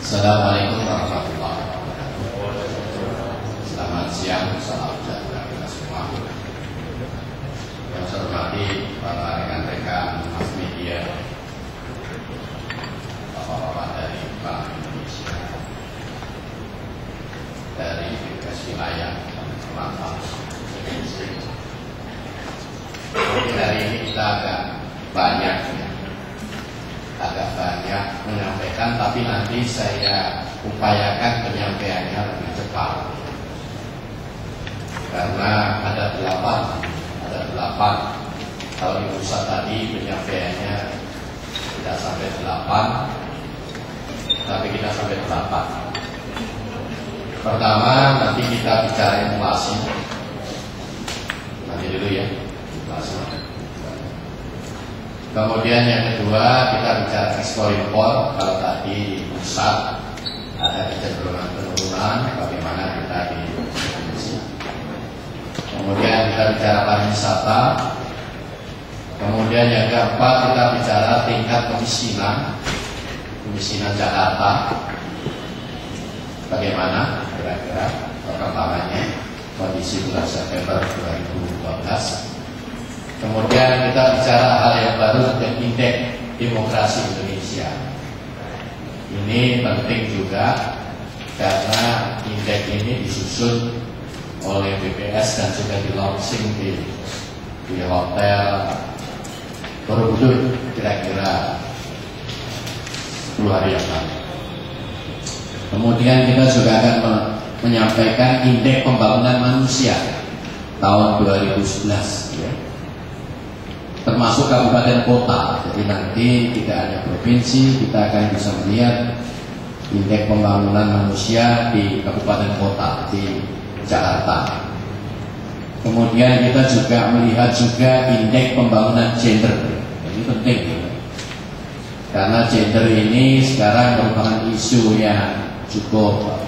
Assalamualaikum warahmatullahi wabarakatuh. Selamat siang, salam sejahtera kita semua. Yang saya hormati para rekan-rekan mass media, bapak-bapak dari Bank Indonesia, dari BPS wilayah Kalimantan. Hari ini kita agak banyak menyampaikan, tapi nanti saya upayakan penyampaiannya lebih cepat karena ada delapan. Kalau di pusat tadi penyampaiannya tidak sampai 8, tapi kita sampai 8. Pertama, nanti kita bicara inflasi. Nanti dulu ya, inflasi. Kemudian yang kedua kita bicara ekspor impor. Kalau tadi di pusat ada kecenderungan penurunan, bagaimana kita di Indonesia. Kemudian kita bicara pariwisata. Kemudian yang keempat kita bicara tingkat kemiskinan Jakarta. Bagaimana kira-kira perkembangannya kondisi bulan September 2012. Kemudian kita bicara hal yang baru tentang indeks demokrasi Indonesia. Ini penting juga karena indeks ini disusun oleh BPS dan sudah di launching di hotel Borobudur kira-kira 10 hari yang lalu. Kemudian kita juga akan menyampaikan indeks pembangunan manusia tahun 2011 ya. Termasuk kabupaten kota. Jadi nanti tidak hanya provinsi, kita akan bisa melihat indeks pembangunan manusia di kabupaten kota di Jakarta. Kemudian kita juga melihat juga indeks pembangunan gender. Ini penting karena gender ini sekarang merupakan isu yang cukup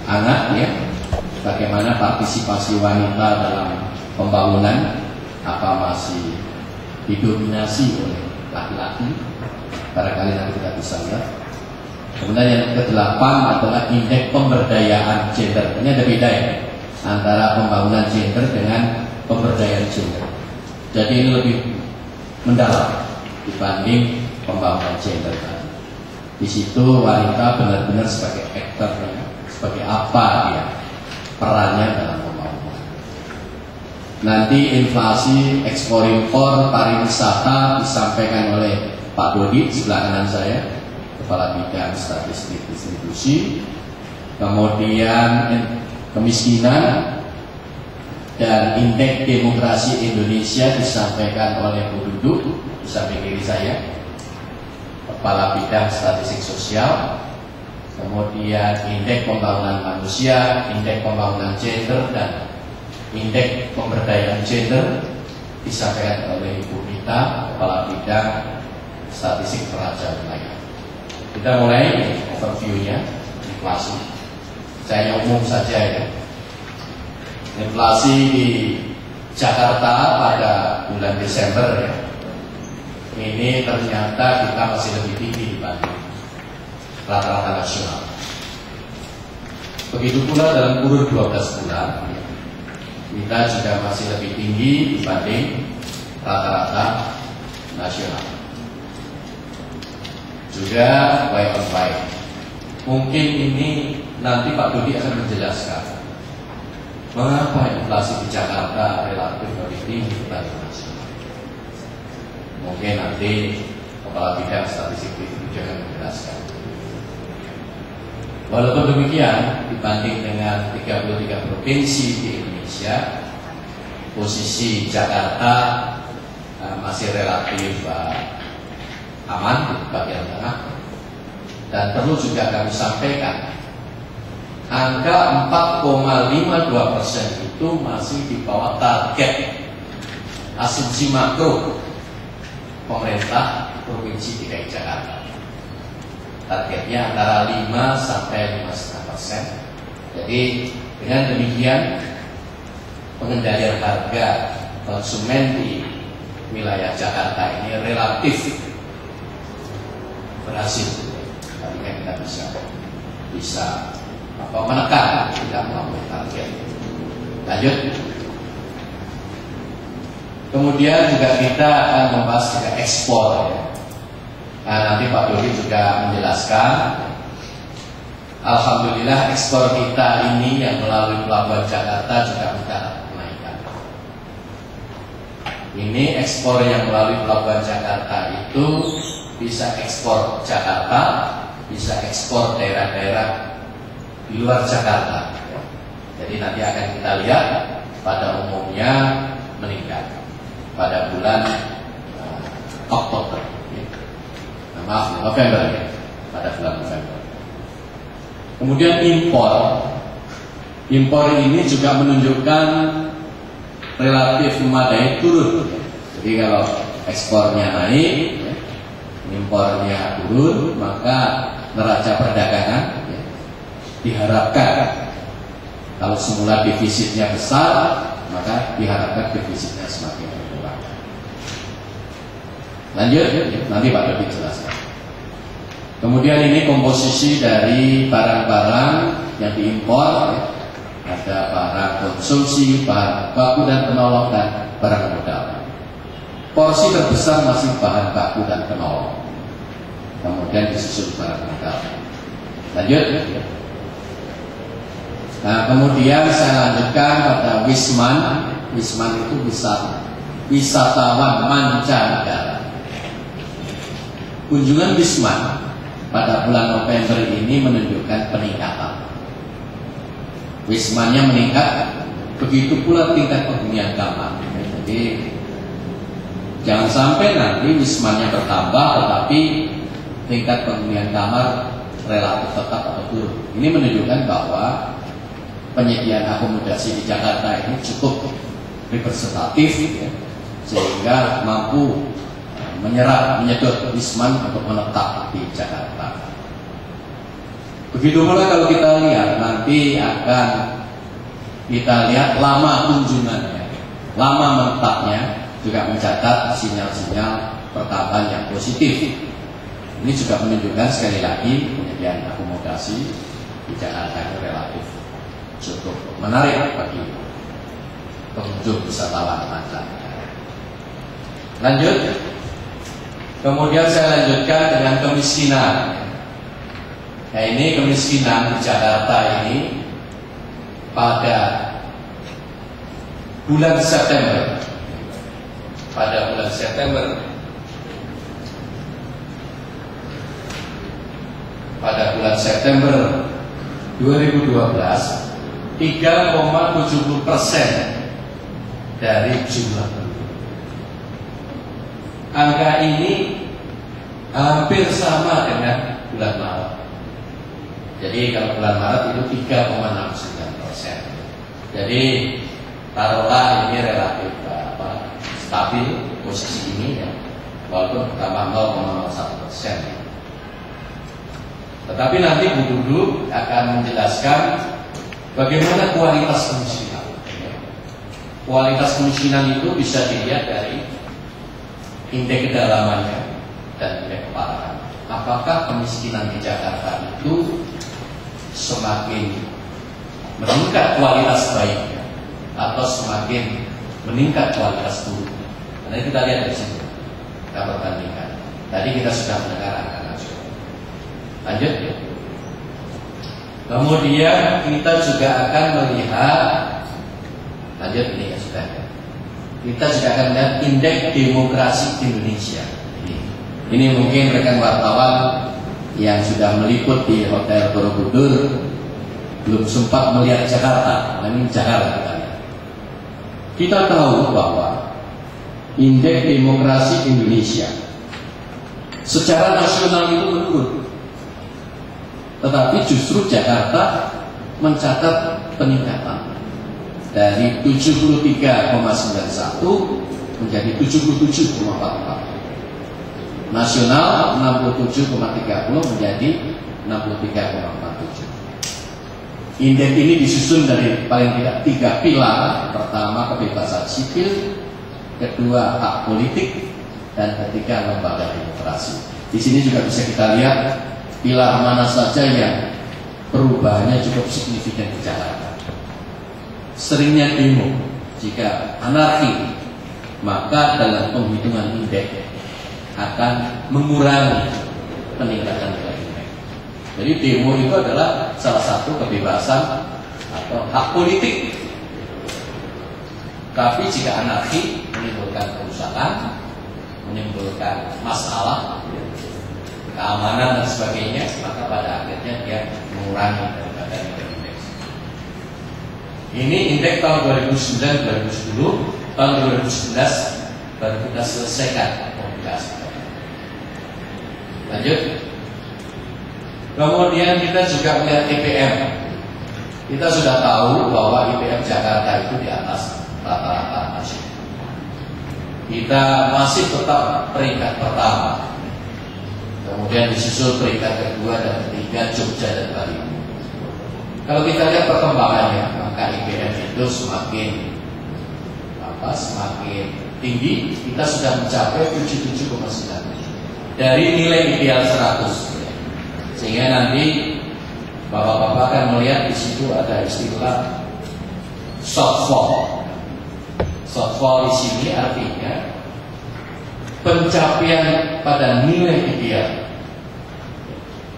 hangat ya. Bagaimana partisipasi wanita dalam pembangunan, apa masih didominasi oleh laki-laki? Barangkali nanti kita bisa lihat. Kemudian yang ke-8 adalah indeks pemberdayaan gender. Ini ada beda ya antara pembangunan gender dengan pemberdayaan gender. Jadi ini lebih mendalam dibanding pembangunan gender tadi. Di situ wanita benar-benar sebagai aktor, sebagai apa dia perannya dalam pembangunan. Nanti inflasi, ekspor impor, pariwisata disampaikan oleh Pak Dodi sebelah kanan saya, Kepala Bidang Statistik Distribusi. Kemudian kemiskinan dan indeks demokrasi Indonesia disampaikan oleh Bu Duduk di samping kiri saya, Kepala Bidang Statistik Sosial. Kemudian indeks pembangunan manusia, indeks pembangunan gender, dan indeks pemberdayaan gender disampaikan oleh Ibu Rita, Kepala Bidang Statistik Peraja Wilayah. Kita mulai overview-nya inflasi. Saya umum saja ya. Inflasi di Jakarta pada bulan Desember ya, ini ternyata kita masih lebih tinggi dibanding rata-rata nasional. Begitu pula dalam kurun 12 bulan kita juga masih lebih tinggi dibanding rata-rata nasional. Juga by on by. Mungkin ini nanti Pak Dodi akan menjelaskan mengapa inflasi di Jakarta relatif lebih tinggi dibanding nasional. Mungkin nanti Kepala Bidang Statistik itu akan menjelaskan. Walaupun demikian, dibanding dengan 33 provinsi di Indonesia, posisi Jakarta masih relatif aman di bagian tengah. Dan perlu juga kami sampaikan, angka 4,52% itu masih di bawah target asumsi makro pemerintah Provinsi DKI Jakarta. Targetnya antara 5 sampai 5,5%. Jadi dengan demikian pengendalian harga konsumen di wilayah Jakarta ini relatif berhasil. Artinya kita bisa menekan, tidak melampaui target. Lanjut. Kemudian juga kita akan membahas juga ekspor. Ya. Nah, nanti Pak Dodi juga menjelaskan. Alhamdulillah ekspor kita ini yang melalui Pelabuhan Jakarta juga mencatat kenaikan. Ini ekspor yang melalui Pelabuhan Jakarta itu bisa ekspor Jakarta, bisa ekspor daerah-daerah di luar Jakarta. Jadi nanti akan kita lihat pada umumnya meningkat pada bulan Oktober, maaf November ya, pada bulan November. Kemudian impor ini juga menunjukkan relatif memadai turun. Jadi kalau ekspornya naik, impornya turun, maka neraca perdagangan diharapkan kalau semula defisitnya besar, maka diharapkan defisitnya semakin berkurang. Lanjut, nanti Pak Dodi jelaskan. Kemudian ini komposisi dari barang-barang yang diimpor. Ada barang konsumsi, bahan baku dan penolong, dan barang modal. Porsi terbesar masih bahan baku dan penolong. Kemudian disusul barang modal. Lanjut. Nah, kemudian saya lanjutkan pada Wisman. Wisman itu wisatawan mancanegara. Kunjungan Wisman pada bulan November ini menunjukkan peningkatan. Wismannya meningkat, begitu pula tingkat penghunian kamar. Jadi jangan sampai nanti wismannya bertambah, tetapi tingkat penghunian kamar relatif tetap atau turun. Ini menunjukkan bahwa penyediaan akomodasi di Jakarta ini cukup representatif, ya, sehingga mampu menyedot wisman untuk menetap di Jakarta. Begitu pula kalau kita lihat nanti akan kita lihat lama kunjungannya, lama menetapnya juga mencatat sinyal-sinyal pertambahan yang positif. Ini juga menunjukkan sekali lagi penyediaan akomodasi di Jakarta itu relatif cukup menarik bagi pengunjung wisatawan mancanegara. Lanjut. Kemudian saya lanjutkan dengan kemiskinan. Nah, ini kemiskinan di Jakarta ini pada bulan September. Pada bulan September 2012, 3,70% dari jumlah penduduk. Angka ini hampir sama dengan bulan Maret. Jadi kalau bulan Maret itu 3,69%. Jadi taruhlah ini relatif stabil posisi ini ya, walaupun bertambah 0,01%. Tetapi nanti Bu Duduk akan menjelaskan bagaimana kualitas kemiskinan. Kualitas kemiskinan itu bisa dilihat dari indeks kedalamannya dan indeks keparahan. Apakah kemiskinan di Jakarta itu semakin meningkat kualitas baiknya atau semakin meningkat kualitas buruknya? Karena kita lihat di sini, kita perbandingkan. Tadi kita sudah mendengar angka nasional. Lanjut ya. Kemudian kita juga akan melihat, lanjut ini ya sudah ya. Kita juga akan melihat indeks demokrasi Indonesia. Ini mungkin rekan wartawan yang sudah meliput di Hotel Borobudur belum sempat melihat Jakarta. Ini Jakarta kita lihat. Kita tahu bahwa indeks demokrasi Indonesia secara nasional itu menurun, tetapi justru Jakarta mencatat peningkatan dari 73,91 menjadi 77,44. Nasional 67,30 menjadi 63,47. Indeks ini disusun dari paling tidak 3 pilar. Pertama, kebebasan sipil. kedua hak politik, dan ketiga lembaga demokrasi. Di sini juga bisa kita lihat pilar mana saja yang perubahannya cukup signifikan di Jakarta. Seringnya demo, jika anarki, maka dalam penghitungan indeks akan mengurangi peningkatan nilai indeks. Jadi demo itu adalah salah satu kebebasan atau hak politik. Tapi jika anarki menimbulkan kerusakan, menimbulkan masalah, keamanan dan sebagainya, maka pada akhirnya dia mengurangi daripada nilai indeks. Ini indeks tahun 2009-2010, tahun 2011 baru kita selesaikan publikasi. Lanjut. Kemudian kita juga melihat IPM. Kita sudah tahu bahwa IPM Jakarta itu di atas rata-rata nasional. Kita masih tetap peringkat pertama. Kemudian disusul peringkat kedua dan ketiga Jogja dan Bali. Kalau kita lihat perkembangannya, maka IPM itu semakin tinggi. Kita sudah mencapai 77,9 dari nilai ideal 100. Sehingga nanti bapak-bapak akan melihat di situ ada istilah shortfall. Shortfall di sini artinya pencapaian pada nilai ideal,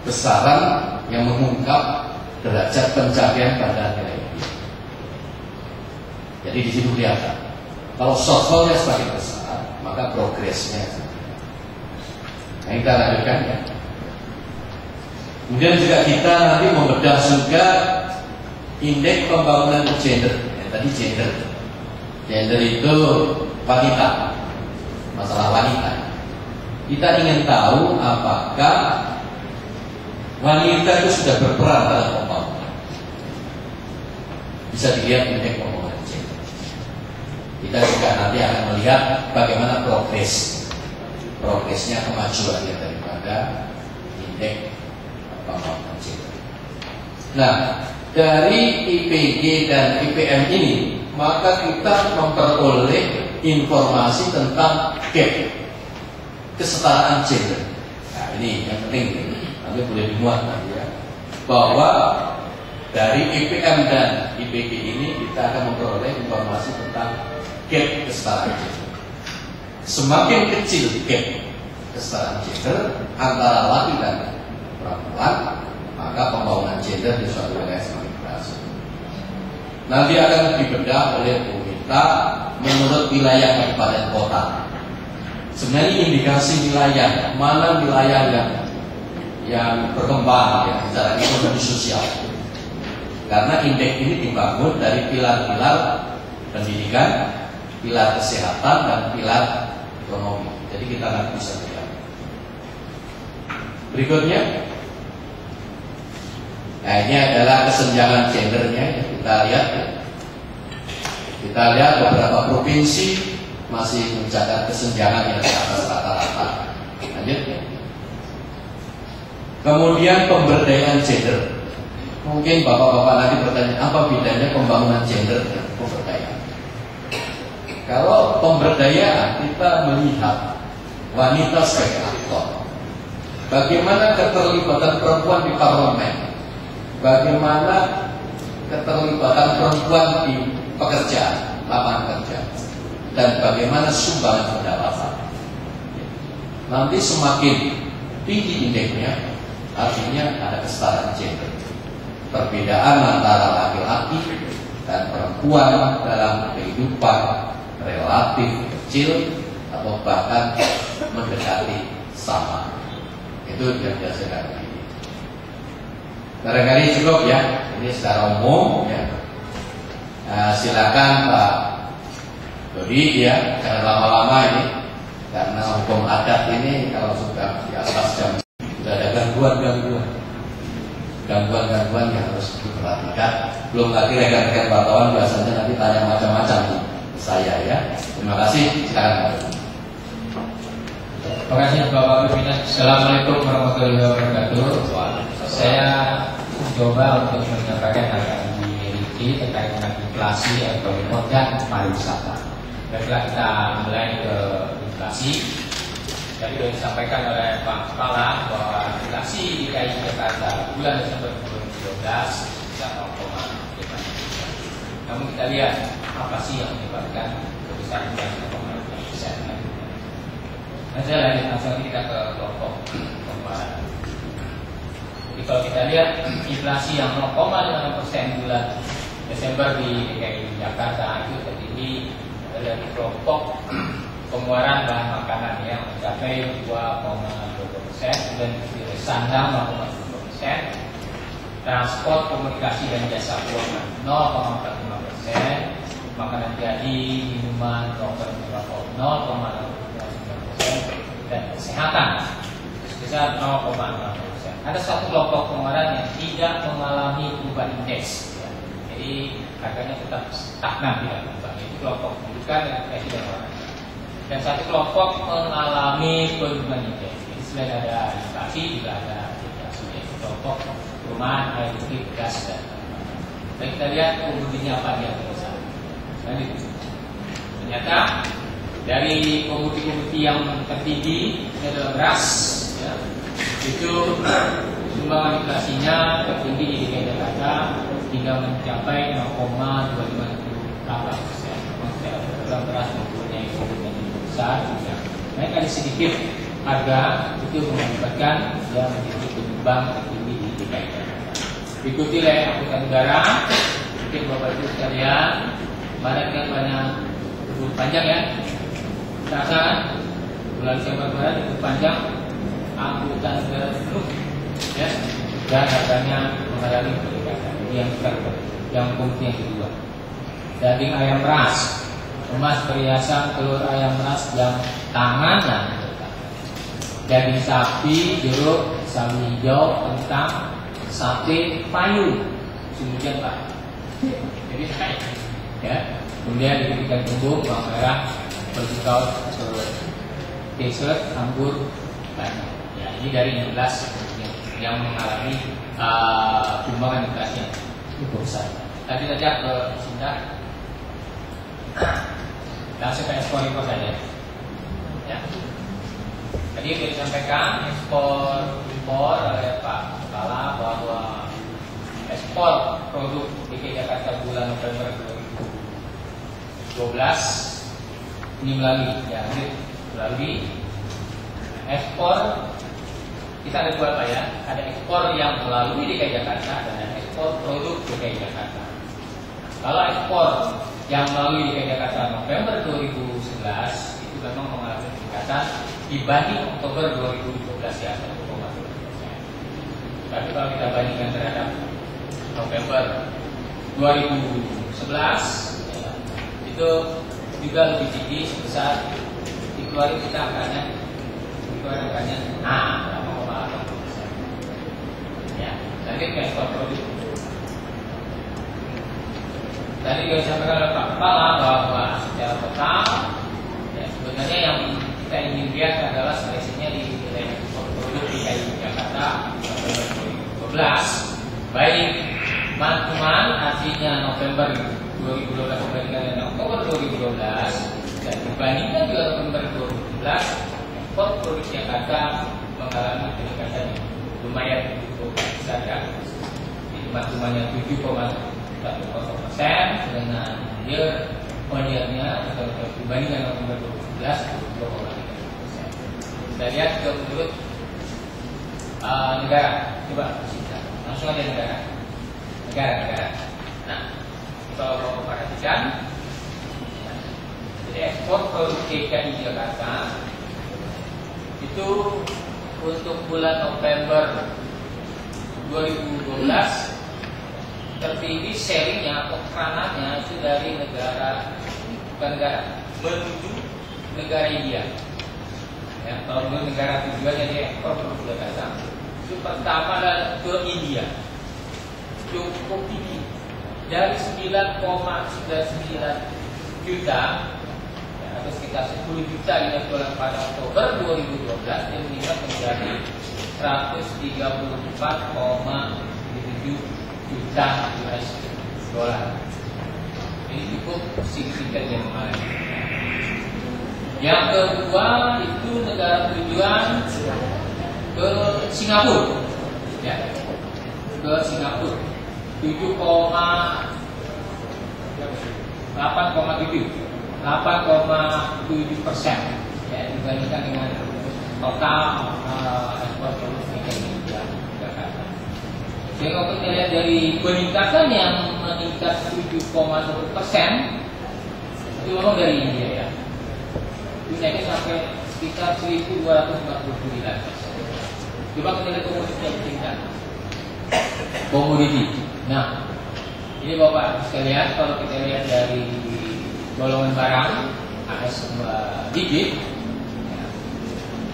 besaran yang mengungkap derajat pencapaian pada nilai ideal. Jadi di situ kelihatan. Kalau shortfallnya semakin besar, maka progresnya. Nah, kita lanjutkan ya. Kemudian juga kita nanti membedah juga indeks pembangunan gender. Tadi gender itu wanita, masalah wanita. Kita ingin tahu apakah wanita itu sudah berperan dalam pembangunan. Bisa dilihat indeks pembangunan gender. Kita juga nanti akan melihat bagaimana progresnya kemajuannya daripada indeks pembangunan gender. Nah, dari IPG dan IPM ini, maka kita memperoleh informasi tentang gap kesetaraan gender. Nah, ini yang penting, nanti boleh dimuat nanti ya, bahwa dari IPM dan IPG ini kita akan memperoleh informasi tentang gap kesetaraan gender. Semakin kecil gap kesetaraan gender antara laki dan perempuan, maka pembangunan gender di suatu wilayah semakin berhasil. Nanti akan dibedah oleh pemerintah menurut wilayah kabupaten kota. Sebenarnya indikasi wilayah, mana wilayah yang berkembang ya, secara ekonomi sosial. Karena indeks ini dibangun dari pilar-pilar pendidikan, pilar kesehatan, dan pilar ekonomi. Jadi kita nanti bisa lihat. Berikutnya, nah ini adalah kesenjangan gendernya yang kita lihat. Kita lihat beberapa provinsi masih mencatat kesenjangan yang di atas rata-rata. Lanjut. Kemudian pemberdayaan gender. Mungkin bapak-bapak nanti bertanya, apa bedanya pembangunan gender dan pemberdayaan? Kalau pemberdayaan kita melihat wanita sebagai aktor. Bagaimana keterlibatan perempuan di parlemen? Bagaimana keterlibatan perempuan di pekerjaan, lapangan kerja, dan bagaimana sumbangan pendapatan? Nanti semakin tinggi indeksnya, artinya ada kesetaraan gender. Perbedaan antara laki-laki dan perempuan dalam kehidupan relatif kecil atau bahkan mendekati sama. Itu yang dihasilkan ini. Barangkali cukup ya. Ini secara umum ya. Silakan Pak Dodi ya, jangan lama-lama ini, karena hukum adat ini kalau sudah di atas jam sudah ada gangguan-gangguan yang harus diperhatikan. Belum lagi rekan-rekan wartawan biasanya nanti tanya macam-macam ke saya ya. Terima kasih. Silakan. Terima kasih Bapak Pimpinan. Assalamualaikum warahmatullahi wabarakatuh. Saya coba untuk menyampaikan agak lebih rinci terkait dengan inflasi, ekonomi dan pariwisata. Baiklah, kita mulai ke inflasi. Tadi sudah disampaikan oleh Pak Kepala bahwa inflasi DKI Jakarta bulan Desember 2012 bisa 0,5%. Namun kita lihat apa sih yang menyebabkan kebesaran inflasi 0,5%. Nah, saya lanjut langsung kita ke kelompok pengeluaran. Jadi kalau kita lihat inflasi yang 0,5% bulan Desember di DKI Jakarta itu tertinggi dari kelompok pengeluaran bahan makanan yang mencapai 2,2%, kemudian sandang 0,2%, transport, komunikasi dan jasa keuangan 0,45%, makanan jadi, minuman 0,09%, dan kesehatan sebesar 0,6%. Ada satu kelompok pengeluaran yang tidak mengalami perubahan indeks, ya. Jadi harganya tetap stagnan, tidak berubah. Itu kelompok pendidikan dan kreasi dan olahraga. Dan satu kelompok mengalami perubahan indeks. Jadi selain ada inflasi juga ada deflasi, yaitu kelompok perumahan, air listrik, gas dan lain-lain. Kita lihat komoditinya apa dia terusan. Ternyata dari komoditi yang tertinggi ini adalah beras, ya. Itu sumbangan inflasinya tertinggi di DKI Jakarta hingga mencapai 0,258%. Dalam beras mempunyai komoditas besar, ya. Naikkan sedikit harga itu mengakibatkan dia menjadi penyumbang tertinggi di DKI Jakarta. Diikuti oleh angkutan udara. Mungkin Bapak Ibu sekalian, banyak libur panjang, ya. Terasa bulan Desember kemarin libur panjang, angkutan udara penuh, ya, dan harganya mengalami peningkatan. Ini yang komoditi yang kedua. Daging ayam ras, emas perhiasan, telur ayam ras jam tangan dan daging sapi, jeruk, sawi hijau, kentang, sate, payung, kemudian Pak. Jadi naik, ya. Kemudian diberikan tumbuh, bawang merah, berjikau, t-shirt, anggur, banyak. Ya, ini dari 16 yang mengalami sumbangan inflasi yang cukup besar. Tadi saja ke Sinda. Langsung ke ekspor impor saja. Ya. Tadi sudah disampaikan ekspor impor oleh Pak Kepala bahwa ekspor produk DKI Jakarta bulan November 2012 ini melalui ekspor. Kita ada dua, Pak, ya. Ada ekspor yang melalui DKI Jakarta dan ada ekspor produk DKI Jakarta. Kalau ekspor yang melalui DKI Jakarta November 2011 itu memang mengalami peningkatan dibanding Oktober 2012, ya, 1,2%. Tapi kalau kita bandingkan terhadap November 2011, ya, itu juga lebih tinggi sebesar dikeluarin kita angkanya 0,8%. Ya, tadi ke ekspor produk. Tadi juga disampaikan oleh Pak Kepala bahwa secara total, ya, sebenarnya yang kita ingin lihat adalah seleksinya di nilai ekspor produk DKI Jakarta November 2012, baik month-to-month, artinya November 2012 dibandingkan dengan Oktober 2012, dan dibandingkan juga November 2012, ekspor produk Jakarta mengalami peningkatan yang lumayan cukup besar, ya. Month-to-monthnya 7,1%, dengan year on year-nya atau dibandingkan November 2012 2,3%. Kita lihat ke menurut negara. Coba langsung aja negara. Nah, kalau perhatikan, jadi ekspor produk DKI Jakarta itu untuk bulan November 2012 tertinggi sharingnya atau peranannya itu dari menuju negara India. Ya, kalau menurut negara tujuannya dia ekspor produk Jakarta, itu pertama adalah ke India, cukup tinggi, dari 9,99 juta, ya, atau sekitar 10 juta ini bulan pada Oktober 2012, dia meningkat menjadi 134,7 juta US dollar. Ini cukup signifikan yang mengalami. Yang kedua itu negara tujuan ke Singapura, ya, ke Singapura 8,7%, ya, dibandingkan dengan total ekspor produk nikel di Jakarta. Sehingga kalau kita lihat dari peningkatan yang meningkat 7,1%, itu memang dari India, ya. Itu naiknya sampai sekitar 1.249. Coba kita lihat komoditi yang tingkat. Komoditi. Nah, ini Bapak sekalian, kalau kita lihat dari golongan barang AS2 digit, ya,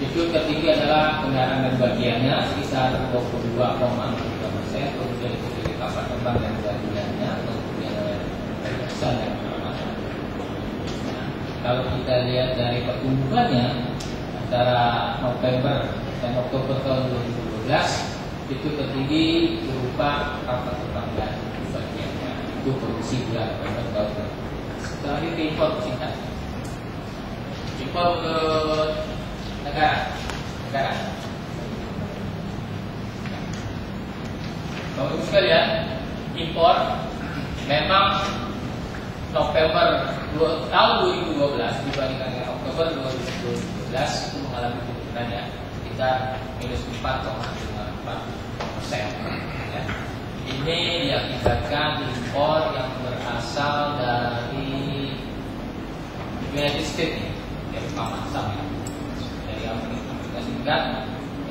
itu tertinggi adalah kendaraan dan bagiannya sekitar 22,3%, kemudian ikuti kapal terbang dan bagiannya, kemudian pesan dan peralatan. Nah, kalau kita lihat dari pertumbuhannya antara November dan Oktober tahun 2012, itu tertinggi berupa kapal terbang dan bagiannya, itu produksi bulan November tahun. Setelah itu impor singkat, impor ke negara. Bapak sekalian, impor memang November tahun 2012 dibandingkan dengan Oktober 2012 itu mengalami penurunan, ya, sekitar minus 4,54%. Ya. Ini diakibatkan impor yang berasal dari United States, dari Pamasam, ya, dari Amerika Serikat,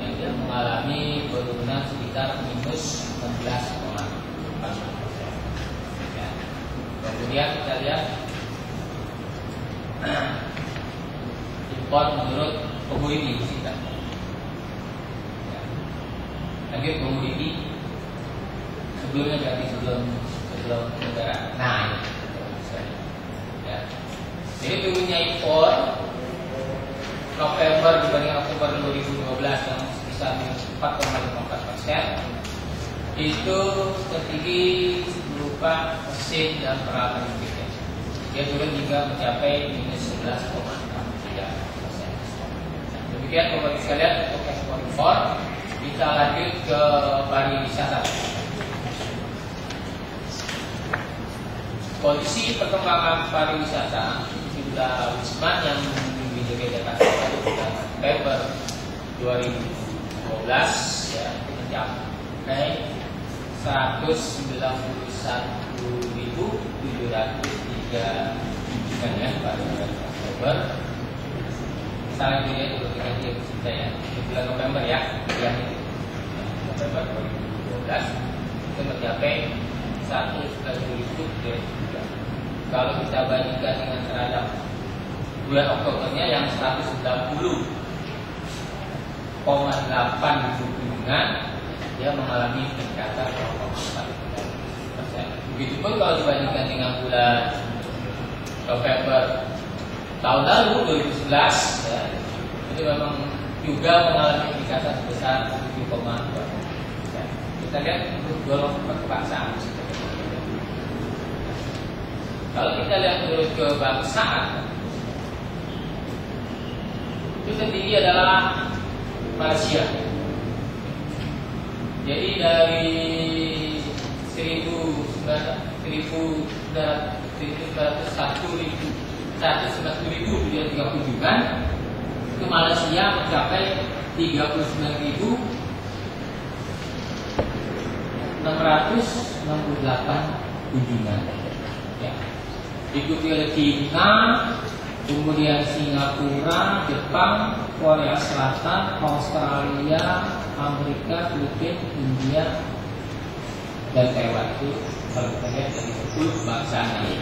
yang dia mengalami penurunan sekitar minus 16,4%. Ya. Kemudian kita lihat impor menurut komoditi kita. Lagi komoditi sebelumnya berarti sebelum negara. Nah, ya. Jadi turunnya impor November dibanding Oktober 2012 yang sebesar 4,54%, itu tertinggi berupa mesin dan peralatan listrik. Dia turun hingga mencapai minus 11,63%. Demikian Bapak sekalian untuk ekspor impor. Kita lanjut ke pariwisata. Kondisi perkembangan pariwisata jumlah wisman yang di DKI Jakarta pada bulan November 2012, ya, mencapai 191.703 kunjungan, ya, pada bulan Oktober. Misalnya dilihat dulu kita lihat, ya, di bulan November, ya, yang itu November 2012 itu mencapai 191.000. Kalau kita bandingkan dengan terhadap bulan Oktobernya yang 190,8 kunjungan, dia mengalami peningkatan 0,4%. Begitupun kalau dibandingkan dengan bulan November tahun lalu 2011, ya, itu memang juga mengalami peningkatan sebesar 7,2%. Kita lihat untuk golongan kebangsaan. Kalau kita lihat menurut kebangsaan, itu tertinggi adalah Malaysia. Jadi dari 190.003 kunjungan, itu Malaysia mencapai 39.668 kunjungan. Ya. Diikuti oleh China, kemudian Singapura, Jepang, Korea Selatan, Australia, Amerika, Filipina, India, dan Taiwan. Itu kalau kita lihat dari 10 bangsa ini.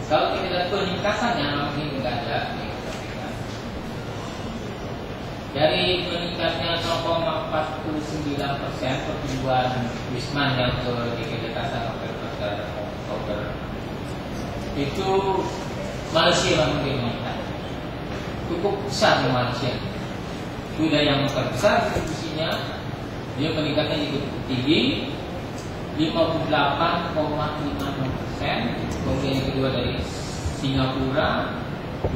Kalau kita lihat peningkatannya, mungkin tidak ada. Dari meningkatnya 0,49% pertumbuhan wisman yang ke DKI Jakarta November Oktober, itu Malaysia memang meningkat cukup besar di Malaysia. Sudah yang terbesar distribusinya, dia meningkatnya cukup tinggi 58,56%. Kemudian yang kedua dari Singapura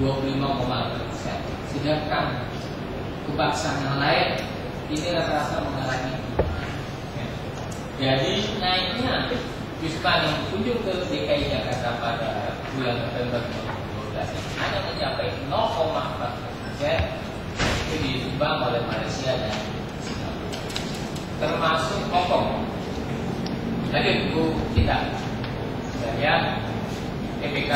25,1%. Sedangkan kebangsaan yang lain ini rata-rata mengalami. Jadi naiknya Wisman yang kunjung ke DKI Jakarta pada bulan November 2012 hanya mencapai 0,4%, itu disumbang oleh Malaysia dan Singapura, termasuk Hong Kong. Tadi itu kita lihat TPK,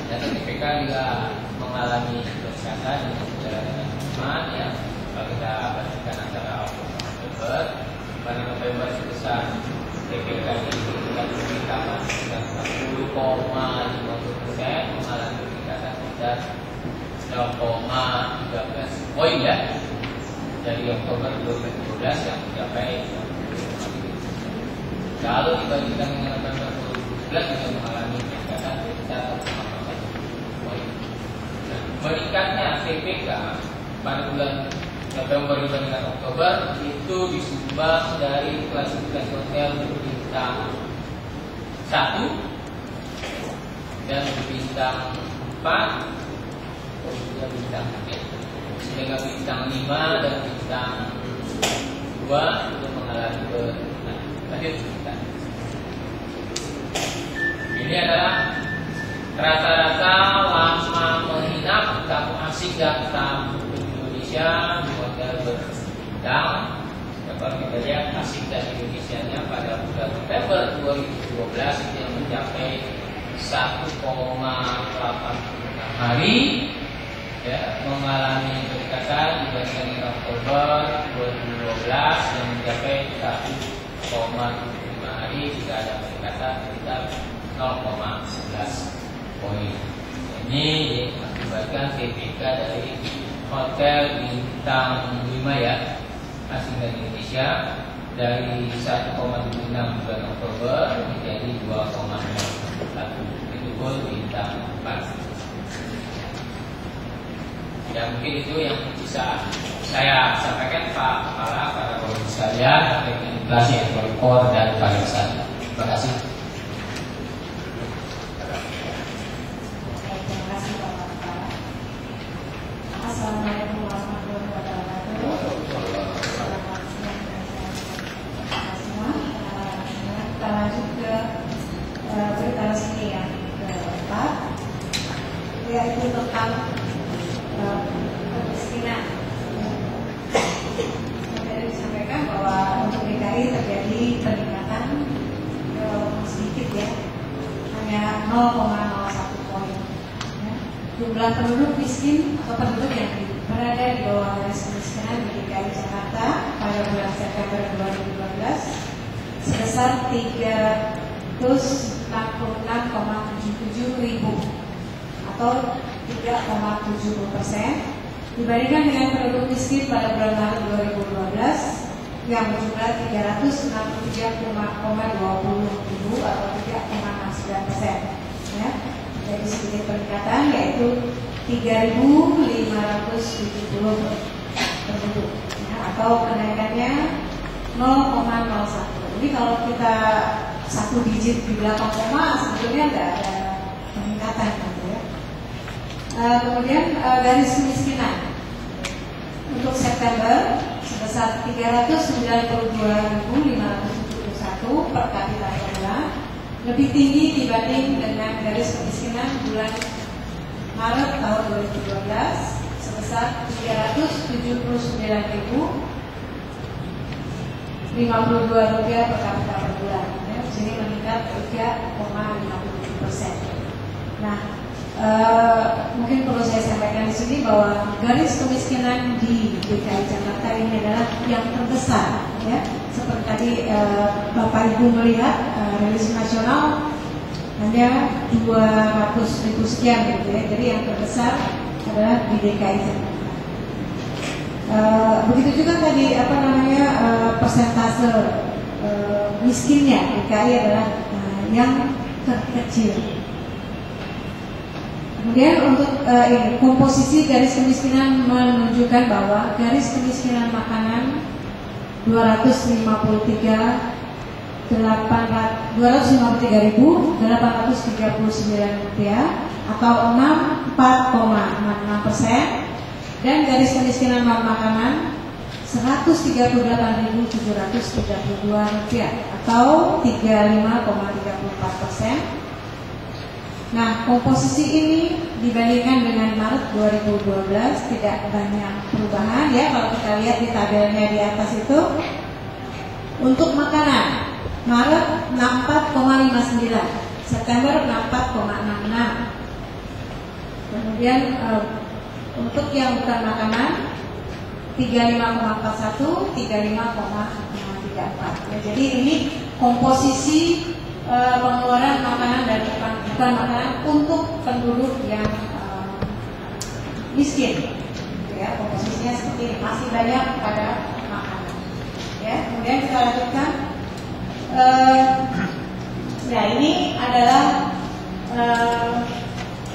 dan TPK juga mengalami peningkatan dengan perjalanan Wisman ya. Kalau kita bandingkan antara Oktober pada November sebesar TPK di tingkat peningkatan sekitar 10,50%, mengalami peningkatan sekitar 0,13 poin ya dari Oktober 2012 yang mencapai. Kalau dibandingkan dengan November 2011 juga mengalami peningkatan sekitar 1,4 poin. Meningkatnya TPK pada bulan November dibandingkan Oktober itu disumbang dari klasifikasi hotel berbintang 1 dan berbintang 4, kemudian bintang 3, sehingga bintang 5 dan bintang 2 itu mengalami penurunan. Lanjut kita. Ini adalah rata-rata lama menginap tamu asing dan tamu Indonesia di hotel berbintang. Kalau kita lihat asing dan Indonesianya pada bulan November 2012 itu yang mencapai 1,86 hari ya, mengalami peningkatan dibandingkan dengan Oktober 2012 yang mencapai 1,75 hari, jika ada peningkatan sekitar 0,11 poin. Ini akibatkan TPK dari hotel bintang 5 ya, asing dan Indonesia dari 1,76 bulan Oktober menjadi 2,61. Itu pun bintang 4. Ya mungkin itu yang bisa saya sampaikan Pak Kepala, para pemimpin sekalian terkait inflasi ekspor dan pariwisata. Terima kasih. Terima kasih Bapak Kepala. Assalamualaikum warahmatullahi wabarakatuh. Kita lanjut ke berita resmi yang keempat, yaitu tentang kemiskinan. Tadi disampaikan bahwa untuk DKI terjadi peningkatan sedikit ya, hanya 0,01 poin. Jumlah penduduk miskin atau penduduk yang berada di bawah garis kemiskinan di DKI Jakarta pada bulan September 2012 sebesar 366,77 ribu atau 3,70% dibandingkan dengan penduduk miskin pada bulan Maret 2012 yang berjumlah 363,20 ribu atau 3,69%. Ya. Jadi sedikit peningkatan, yaitu 3.570 penduduk ya, atau kenaikannya 0,01. Jadi kalau kita satu digit di belakang koma sebetulnya nggak ada peningkatan gitu ya. Kemudian garis kemiskinan untuk September sebesar 392.571 per kapita per bulan, lebih tinggi dibanding dengan garis kemiskinan bulan Maret tahun 2012 sebesar 379.052 rupiah per kapita per bulan. Ya, di sini meningkat 3,57%. Nah, mungkin perlu saya sampaikan di sini bahwa garis kemiskinan di DKI Jakarta ini adalah yang terbesar. Ya, seperti tadi Bapak Ibu melihat rilis nasional hanya 200.000 sekian gitu ya. Jadi yang terbesar adalah di DKI Jakarta. Begitu juga tadi persentase miskinnya DKI adalah yang terkecil. Kemudian untuk komposisi garis kemiskinan menunjukkan bahwa garis kemiskinan makanan 253,5 rupiah atau 4,66%, dan garis kemiskinan non makanan 138.732 rupiah atau 35,34%. Nah, komposisi ini dibandingkan dengan Maret 2012 tidak banyak perubahan ya. Kalau kita lihat di tabelnya di atas itu, untuk makanan Maret 64,59, September 64,66. Kemudian untuk yang bukan makanan 35,41, 35,34. Ya, jadi ini komposisi pengeluaran makanan dan bukan makanan untuk penduduk yang miskin. Ya, komposisinya seperti ini, masih banyak pada makanan. Ya, kemudian kita lanjutkan. Ya, ini adalah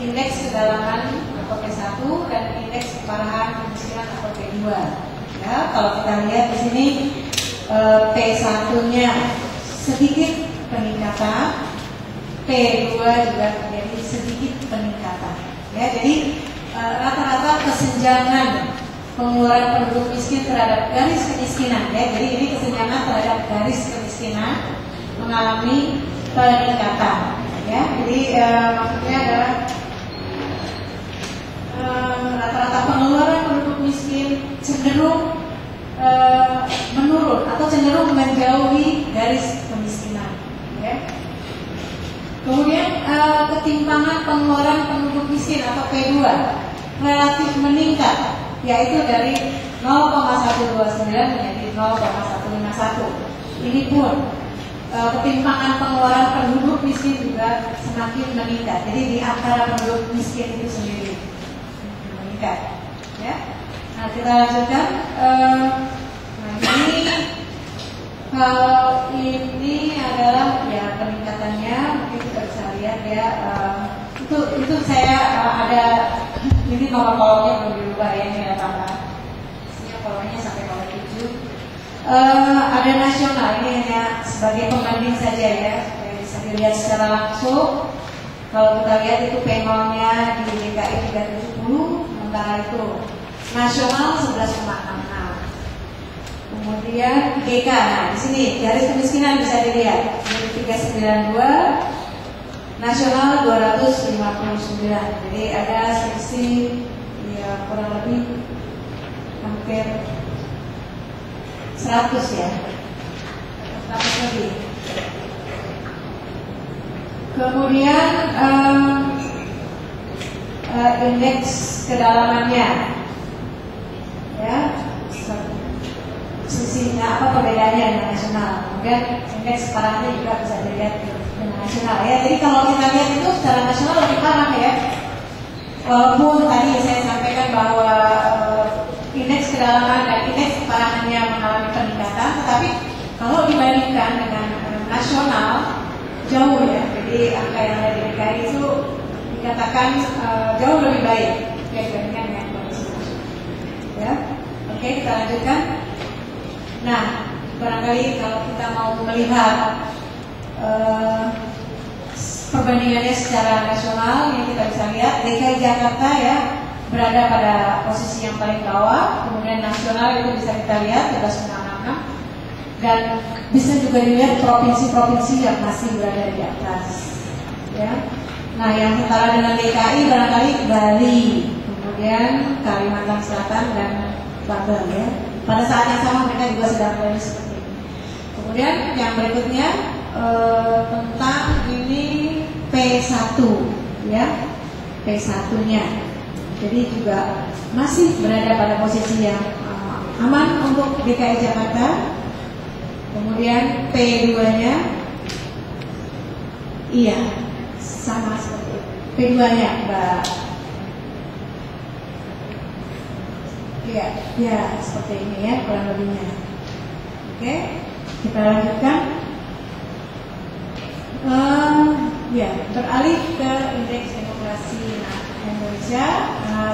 indeks kedalaman atau P1 dan indeks keparahan kemiskinan atau P2. Ya, kalau kita lihat di sini P1-nya sedikit peningkatan, P2 juga terjadi sedikit peningkatan. Ya, jadi rata-rata kesenjangan pengeluaran penduduk miskin terhadap garis kemiskinan. Ya, jadi ini kesenjangan terhadap garis kemiskinan mengalami peningkatan. Ya, jadi maksudnya adalah rata-rata pengeluaran penduduk miskin cenderung menurun atau cenderung menjauhi garis kemiskinan. Ya. Kemudian ketimpangan pengeluaran penduduk miskin atau P2 relatif meningkat, yaitu dari 0,129 menjadi 0,151. Ini pun ketimpangan pengeluaran penduduk miskin juga semakin meningkat. Jadi di antara penduduk miskin itu sendiri meningkat. Ya. Nah, kita lanjutkan. Kalau ini adalah ya peningkatannya, mungkin kita bisa lihat ya. Itu saya ada ini nomor kolomnya belum dirubah ya, ini ada tambahan. Isinya kolomnya sampai kolom 7. Ada nasional, ini hanya sebagai pembanding saja ya, supaya bisa dilihat secara langsung. Kalau kita lihat itu P0-nya di DKI 370, sementara itu nasional 11,66. Kemudian GK, nah di sini garis kemiskinan bisa dilihat dari 392, nasional 259. Jadi ada selisih ya kurang lebih hampir 100 ya, 100 lebih. Kemudian indeks kedalamannya, ya, sisinya apa perbedaannya dengan nasional. Kemudian indeks keparahannya juga bisa dilihat dengan nasional ya. Jadi kalau kita lihat itu secara nasional lebih parah ya. Walaupun tadi saya sampaikan bahwa indeks kedalaman dan indeks keparahannya mengalami peningkatan, tetapi kalau dibandingkan dengan nasional jauh ya. Jadi angka yang ada di DKI itu dikatakan jauh lebih baik ya dibandingkan dengan kondisi nasional. Ya, oke kita lanjutkan. Nah, barangkali kalau kita mau melihat perbandingannya secara nasional, yang kita bisa lihat DKI Jakarta ya berada pada posisi yang paling bawah, kemudian nasional itu bisa kita lihat 13,66, dan bisa juga dilihat provinsi-provinsi yang masih berada di atas. Ya. Nah, yang setara dengan DKI barangkali Bali, kemudian Kalimantan Selatan dan Banten ya. Pada saat yang sama mereka juga sedang berada seperti ini. Kemudian yang berikutnya tentang ini P1 ya, P1-nya. Jadi juga masih berada pada posisi yang aman untuk DKI Jakarta. Kemudian P2-nya iya sama seperti itu. P2-nya Mbak. Iya, ya seperti ini ya kurang lebihnya. Oke, kita lanjutkan. Ya, beralih ke indeks demokrasi Indonesia.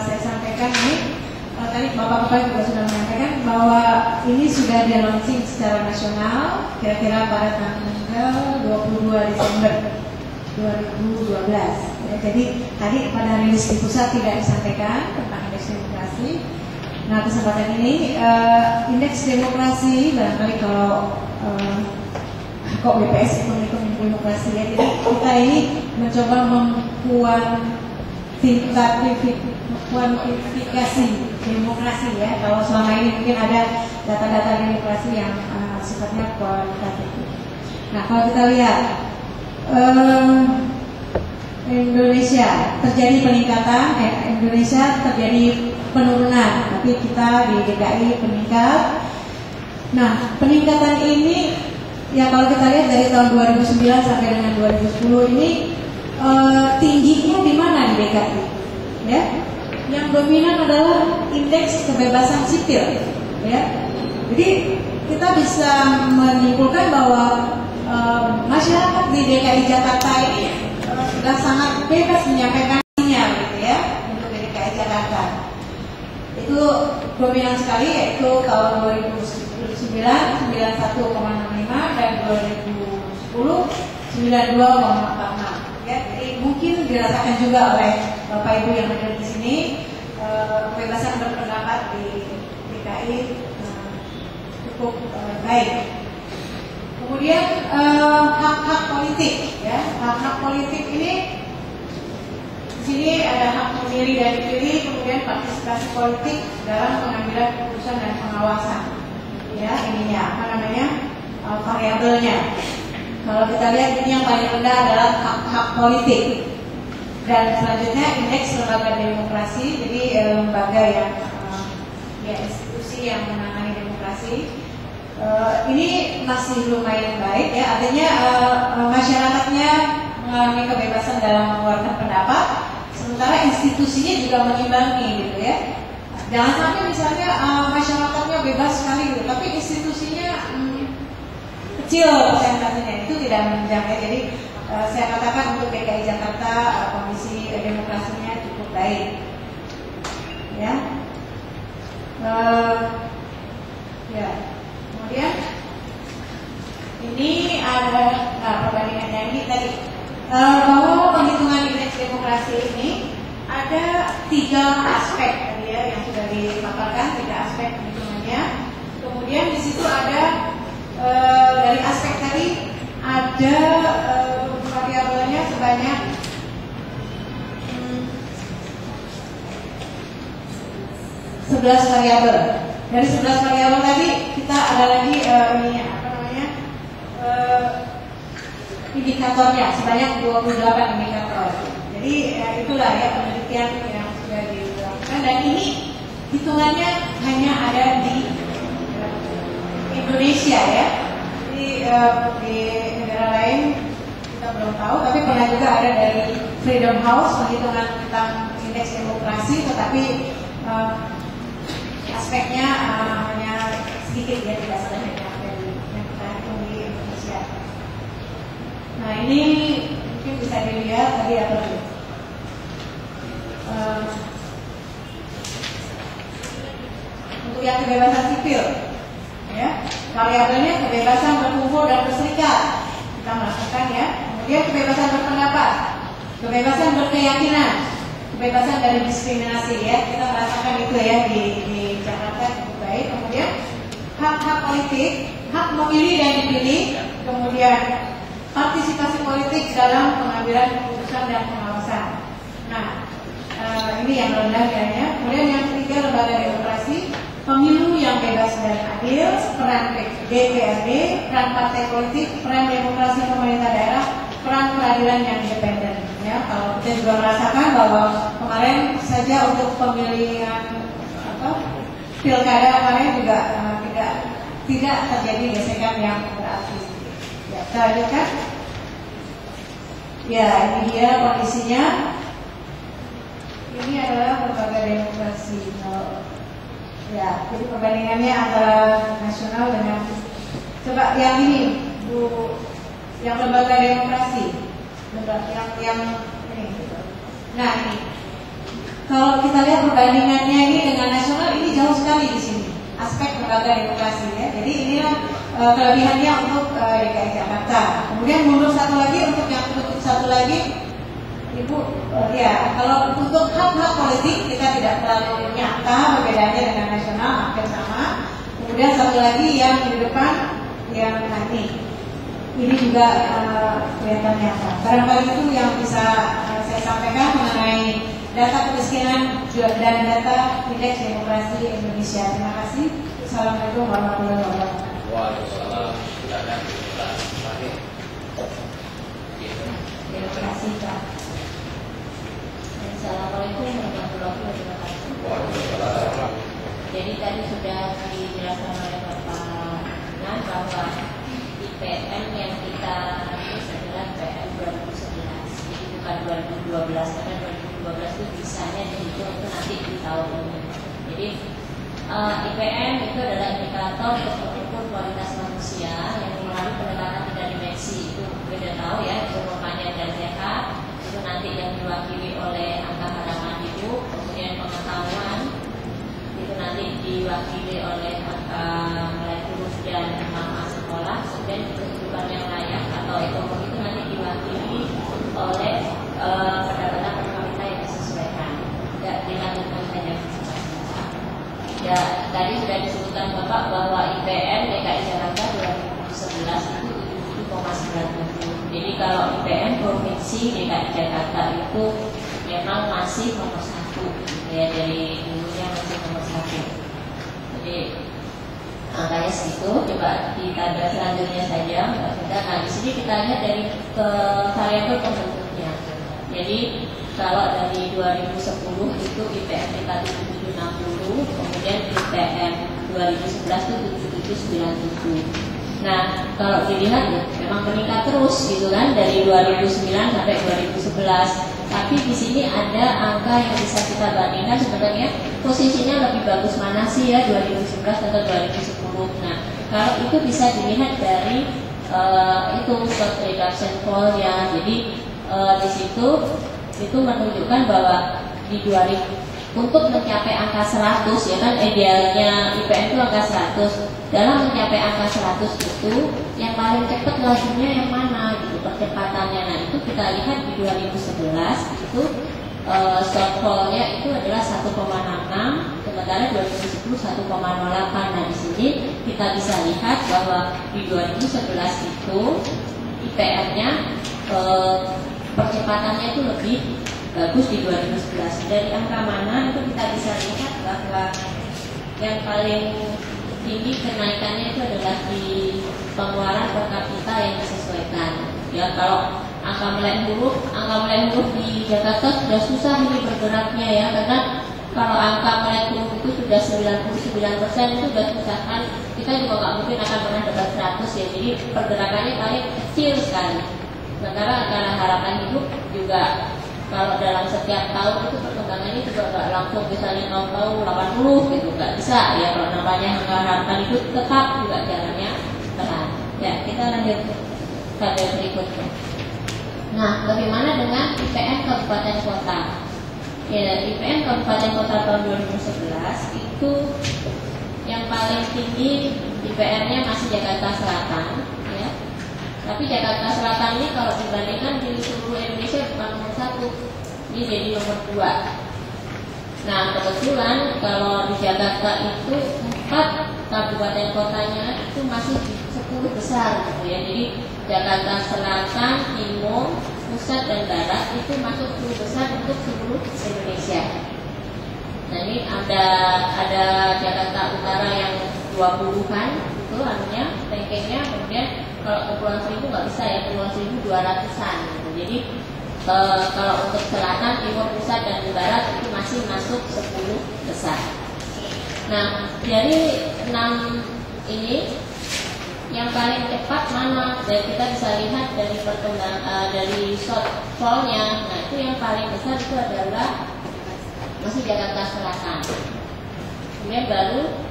Saya sampaikan ini tadi Bapak Kepala juga sudah menyampaikan bahwa ini sudah di-launching secara nasional kira-kira pada tanggal 22 Desember 2012. Ya, jadi tadi pada rilis di pusat tidak disampaikan tentang indeks demokrasi. Nah, kesempatan ini indeks demokrasi barangkali kalau kok BPS itu demokrasi ya. Jadi kita ini mencoba kuantifikasi demokrasi ya. Kalau selama ini mungkin ada data-data demokrasi yang sifatnya kualitatif. Nah, kalau kita lihat Indonesia terjadi peningkatan, Indonesia terjadi penurunan, tapi kita di DKI meningkat. Nah, peningkatan ini ya kalau kita lihat dari tahun 2009 sampai dengan 2010 ini tingginya di mana di DKI? Ya, yang dominan adalah indeks kebebasan sipil. Ya, jadi kita bisa menyimpulkan bahwa masyarakat di DKI Jakarta ini sudah sangat bebas menyampaikannya, gitu ya, untuk di DKI Jakarta. Itu dominan sekali, yaitu tahun 2009 91,65 dan 2010 92,46. Ya, jadi mungkin dirasakan juga oleh Bapak Ibu yang ada di sini, kebebasan berpendapat di DKI cukup baik. Kemudian hak-hak politik, ya, hak-hak politik ini di sini ada hak memilih dan dipilih, kemudian partisipasi politik dalam pengambilan keputusan dan pengawasan. Ya, ininya apa namanya variabelnya. Kalau kita lihat ini yang paling rendah adalah hak-hak politik. Dan selanjutnya indeks lembaga demokrasi, jadi lembaga yang ya institusi yang menangani demokrasi. Ini masih lumayan baik ya, artinya masyarakatnya mengalami kebebasan dalam mengeluarkan pendapat, sementara institusinya juga mengimbangi gitu ya. Jangan sampai misalnya masyarakatnya bebas sekali gitu, tapi institusinya kecil persentasenya, itu tidak menjaga. Jadi saya katakan untuk DKI Jakarta kondisi demokrasinya cukup baik, ya. Ya. Kemudian ini ada perbandingannya ini tadi bahwa penghitungan indeks demokrasi ini ada 3 aspek tadi ya yang sudah dipaparkan, 3 aspek penghitungannya. Kemudian di situ ada dari aspek tadi ada variabelnya sebanyak 11 variabel. Dari 11 variabel tadi kita ada lagi indikatornya sebanyak 28 indikator. Jadi itulah ya penelitian yang sudah dilakukan, dan ini hitungannya hanya ada di Indonesia ya. Jadi di negara lain kita belum tahu, tapi pernah juga ada dari Freedom House penghitungan tentang indeks demokrasi, tetapi aspeknya hanya sedikit ya, tidak sebanyak yang kita hitung di Indonesia. Nah, ini mungkin bisa dilihat tadi apa tuh? Untuk yang kebebasan sipil, ya, variabelnya kebebasan berkumpul dan berserikat kita melakukan ya. Kemudian kebebasan berpendapat, kebebasan berkeyakinan, kebebasan dari diskriminasi ya, kita merasakan itu ya di Jakarta cukup baik. Kemudian hak-hak politik, hak memilih dan dipilih, kemudian partisipasi politik dalam pengambilan keputusan dan pengawasan. Nah, ini yang rendah kayaknya. Kemudian yang ketiga, lembaga demokrasi, pemilu yang bebas dan adil, peran DPRD, peran partai politik, peran demokrasi pemerintah daerah, peran peradilan yang independen. Ya, kalau kita juga merasakan bahwa kemarin saja untuk pemilihan pilkada kemarin juga tidak terjadi gesekan yang berarti. Ya, kita lanjutkan. Ya, ini dia kondisinya. Ini adalah lembaga demokrasi. Ya, jadi perbandingannya antara nasional dengan, coba yang ini, Bu, yang lembaga demokrasi, yang ini. Nah, ini kalau kita lihat perbandingannya ini dengan nasional ini jauh sekali di sini aspek lembaga demokrasi ya. Jadi inilah kelebihannya untuk DKI Jakarta. Kemudian mundur satu lagi untuk yang kutub satu lagi, Ibu ya kalau untuk hak-hak politik kita tidak terlalu nyata perbedaannya dengan nasional hampir sama. Kemudian satu lagi yang di depan yang ini juga kelihatan nyata. Barangkali itu yang bisa saya sampaikan mengenai data kemiskinan dan data indeks demokrasi Indonesia. Terima kasih. Assalamualaikum warahmatullahi wabarakatuh. Waalaikumsalam. Terima kasih Pak. Assalamualaikum warahmatullahi wabarakatuh. Jadi tadi sudah dijelaskan oleh Bapak Nan bahwa IPM yang kita tulis adalah IPM 2011. Jadi bukan 2012 karena 2012 itu bisanya dihitung itu nanti di tahun ini. Jadi IPM itu adalah indikator untuk mengukur kualitas manusia yang melalui pendekatan 3 dimensi. Itu beda tahu ya, itu rumahnya dan sehat. Itu nanti yang diwakili oleh angka harapan hidup, kemudian pengetahuan itu nanti diwakili oleh angka nilai lulus dan manfaat sekolah, kemudian kehidupan yang layak atau ekonomi itu nanti diwakili oleh pendapatan per kapita yang disesuaikan. Tidak dilakukan saja. Ya, tadi sudah disebutkan Bapak bahwa IPM DKI Jakarta 2011 itu 77,90. Jadi kalau IPM provinsi DKI Jakarta itu memang masih nomor 1 ya, dari dulunya masih nomor 1. Jadi angkanya segitu. Coba di tabel selanjutnya saja. Nah di sini kita lihat dari variabel pembentuknya. Jadi kalau dari 2010 itu IPM kita 7760, kemudian IPM 2011 itu 7797. Nah, kalau dilihat ya, memang meningkat terus gitu kan dari 2009 sampai 2011. Tapi di sini ada angka yang bisa kita bandingkan sebenarnya posisinya lebih bagus mana sih ya 2011 atau 2010. Nah, kalau itu bisa dilihat dari itu short reduction fall ya. Jadi di situ itu menunjukkan bahwa di 2000 untuk mencapai angka 100 ya kan idealnya IPM itu angka 100. Dalam mencapai angka 100 itu yang paling cepat lajunya yang mana gitu percepatannya. Nah itu kita lihat di 2011 itu shortfall-nya itu adalah 1,66, sementara 2010 1,08. Nah di sini kita bisa lihat bahwa di 2011 itu IPM-nya percepatannya itu lebih bagus di 2011. Dari angka mana itu kita bisa lihat bahwa yang paling tinggi kenaikannya itu adalah di pengeluaran per kapita yang disesuaikan. Ya kalau angka melek huruf di Jakarta sudah susah ini bergeraknya ya, karena kalau angka melek huruf itu sudah 99% itu sudah susah kan. Kita juga nggak mungkin akan pernah dapat 100 ya. Jadi pergerakannya paling kecil sekali. Sementara angka harapan hidup juga kalau dalam setiap tahun itu perkembangannya juga nggak langsung misalnya tahun 80 gitu, nggak bisa ya. Kalau namanya angka harapan hidup tetap juga jalannya pelan. Ya kita lanjut tabel berikutnya. Nah bagaimana dengan IPM kabupaten kota? Ya IPM kabupaten kota tahun 2011 itu yang paling tinggi IPM-nya masih Jakarta Selatan ya. Tapi Jakarta Selatan ini kalau dibandingkan di seluruh Indonesia bukan nomor 1, ini jadi nomor 2. Nah kebetulan kalau di Jakarta itu 4 kabupaten kotanya itu masih di 10 besar gitu ya. Jadi Jakarta Selatan, Timur, Pusat dan Barat itu masuk 10 besar untuk seluruh Indonesia. Nah ini ada Jakarta Utara yang 20-an itu anunya, rankingnya. Kemudian kalau Kepulauan Seribu nggak bisa ya, Kepulauan Seribu 200-an gitu. Jadi kalau untuk selatan, timur, pusat dan barat itu masih masuk 10 besar. Nah dari 6 ini yang paling cepat mana? Dan kita bisa lihat dari perkembangan dari shortfall-nya. Nah itu yang paling besar itu adalah masih Jakarta Selatan. Kemudian baru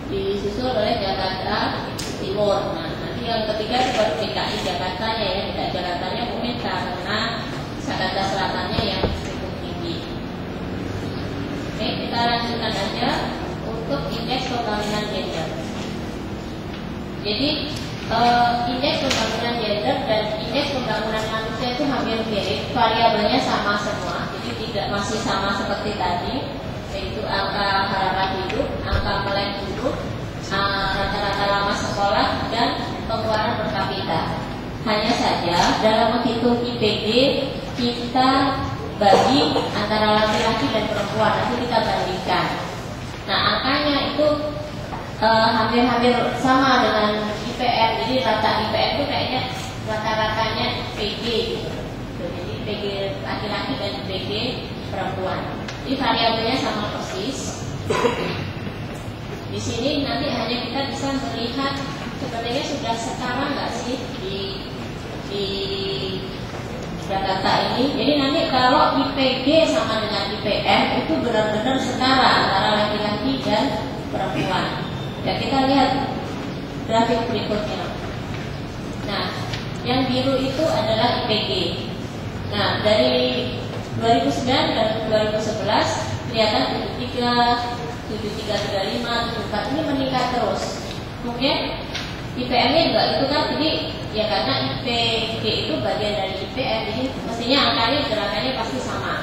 disusul oleh Jakarta Timur. Nah nanti yang ketiga itu baru DKI Jakarta ya, tidak Jakartanya mungkin karena Jakarta Selatannya yang cukup tinggi. kita lanjutkan aja untuk indeks pembangunan gender. Jadi indeks pembangunan gender dan indeks pembangunan manusia itu hampir mirip, variabelnya sama semua, jadi tidak masih sama seperti tadi, yaitu angka harapan hidup, angka melek hidup, rata-rata lama sekolah, dan pengeluaran per kapita. Hanya saja dalam menghitung IPG kita bagi antara laki-laki dan perempuan, nanti kita bandingkan. Nah, angkanya itu hampir-hampir sama dengan IPM. Jadi rata IPM itu kayaknya rata-ratanya IPG gitu. Jadi IPG laki-laki dan IPG perempuan. Jadi variabelnya sama persis. Di sini nanti hanya kita bisa melihat sebenarnya sudah setara nggak sih di Jakarta ini. Jadi nanti kalau IPG sama dengan IPM itu benar-benar setara antara laki-laki dan perempuan. Ya, kita lihat grafik berikutnya. Nah, yang biru itu adalah IPG. Nah, dari 2009 dan 2011 kelihatan 73, 7335, 74 ini meningkat terus. Kemudian IPM-nya juga itu kan, jadi ya karena IPG itu bagian dari IPM, jadi mestinya angkanya gerakannya pasti sama.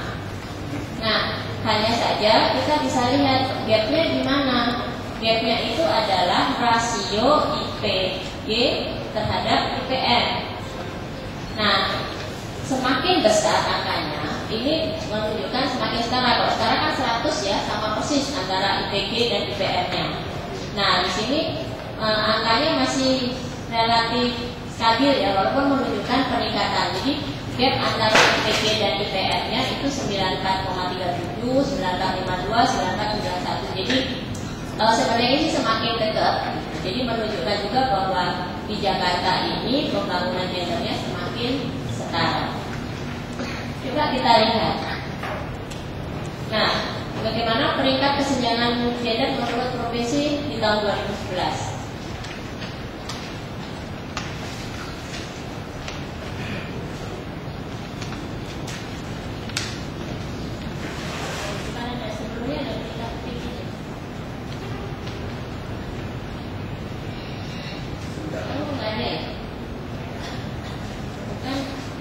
Nah, hanya saja kita bisa lihat gapnya di mana. Gapnya itu adalah rasio IPG terhadap IPM. Nah, semakin besar angkanya, ini menunjukkan semakin setara. Kalau sekarang kan 100 ya, sama persis antara IPG dan IPM-nya. Nah, di sini angkanya masih relatif stabil ya, walaupun menunjukkan peningkatan. Jadi gap antara IPG dan IPM-nya itu 94,37, 94,52, 94,91. Jadi sebenarnya sih semakin dekat. Jadi menunjukkan juga bahwa di Jakarta ini pembangunan gendernya semakin setara. Coba kita lihat. Nah, bagaimana peringkat kesenjangan gender menurut provinsi di tahun 2011?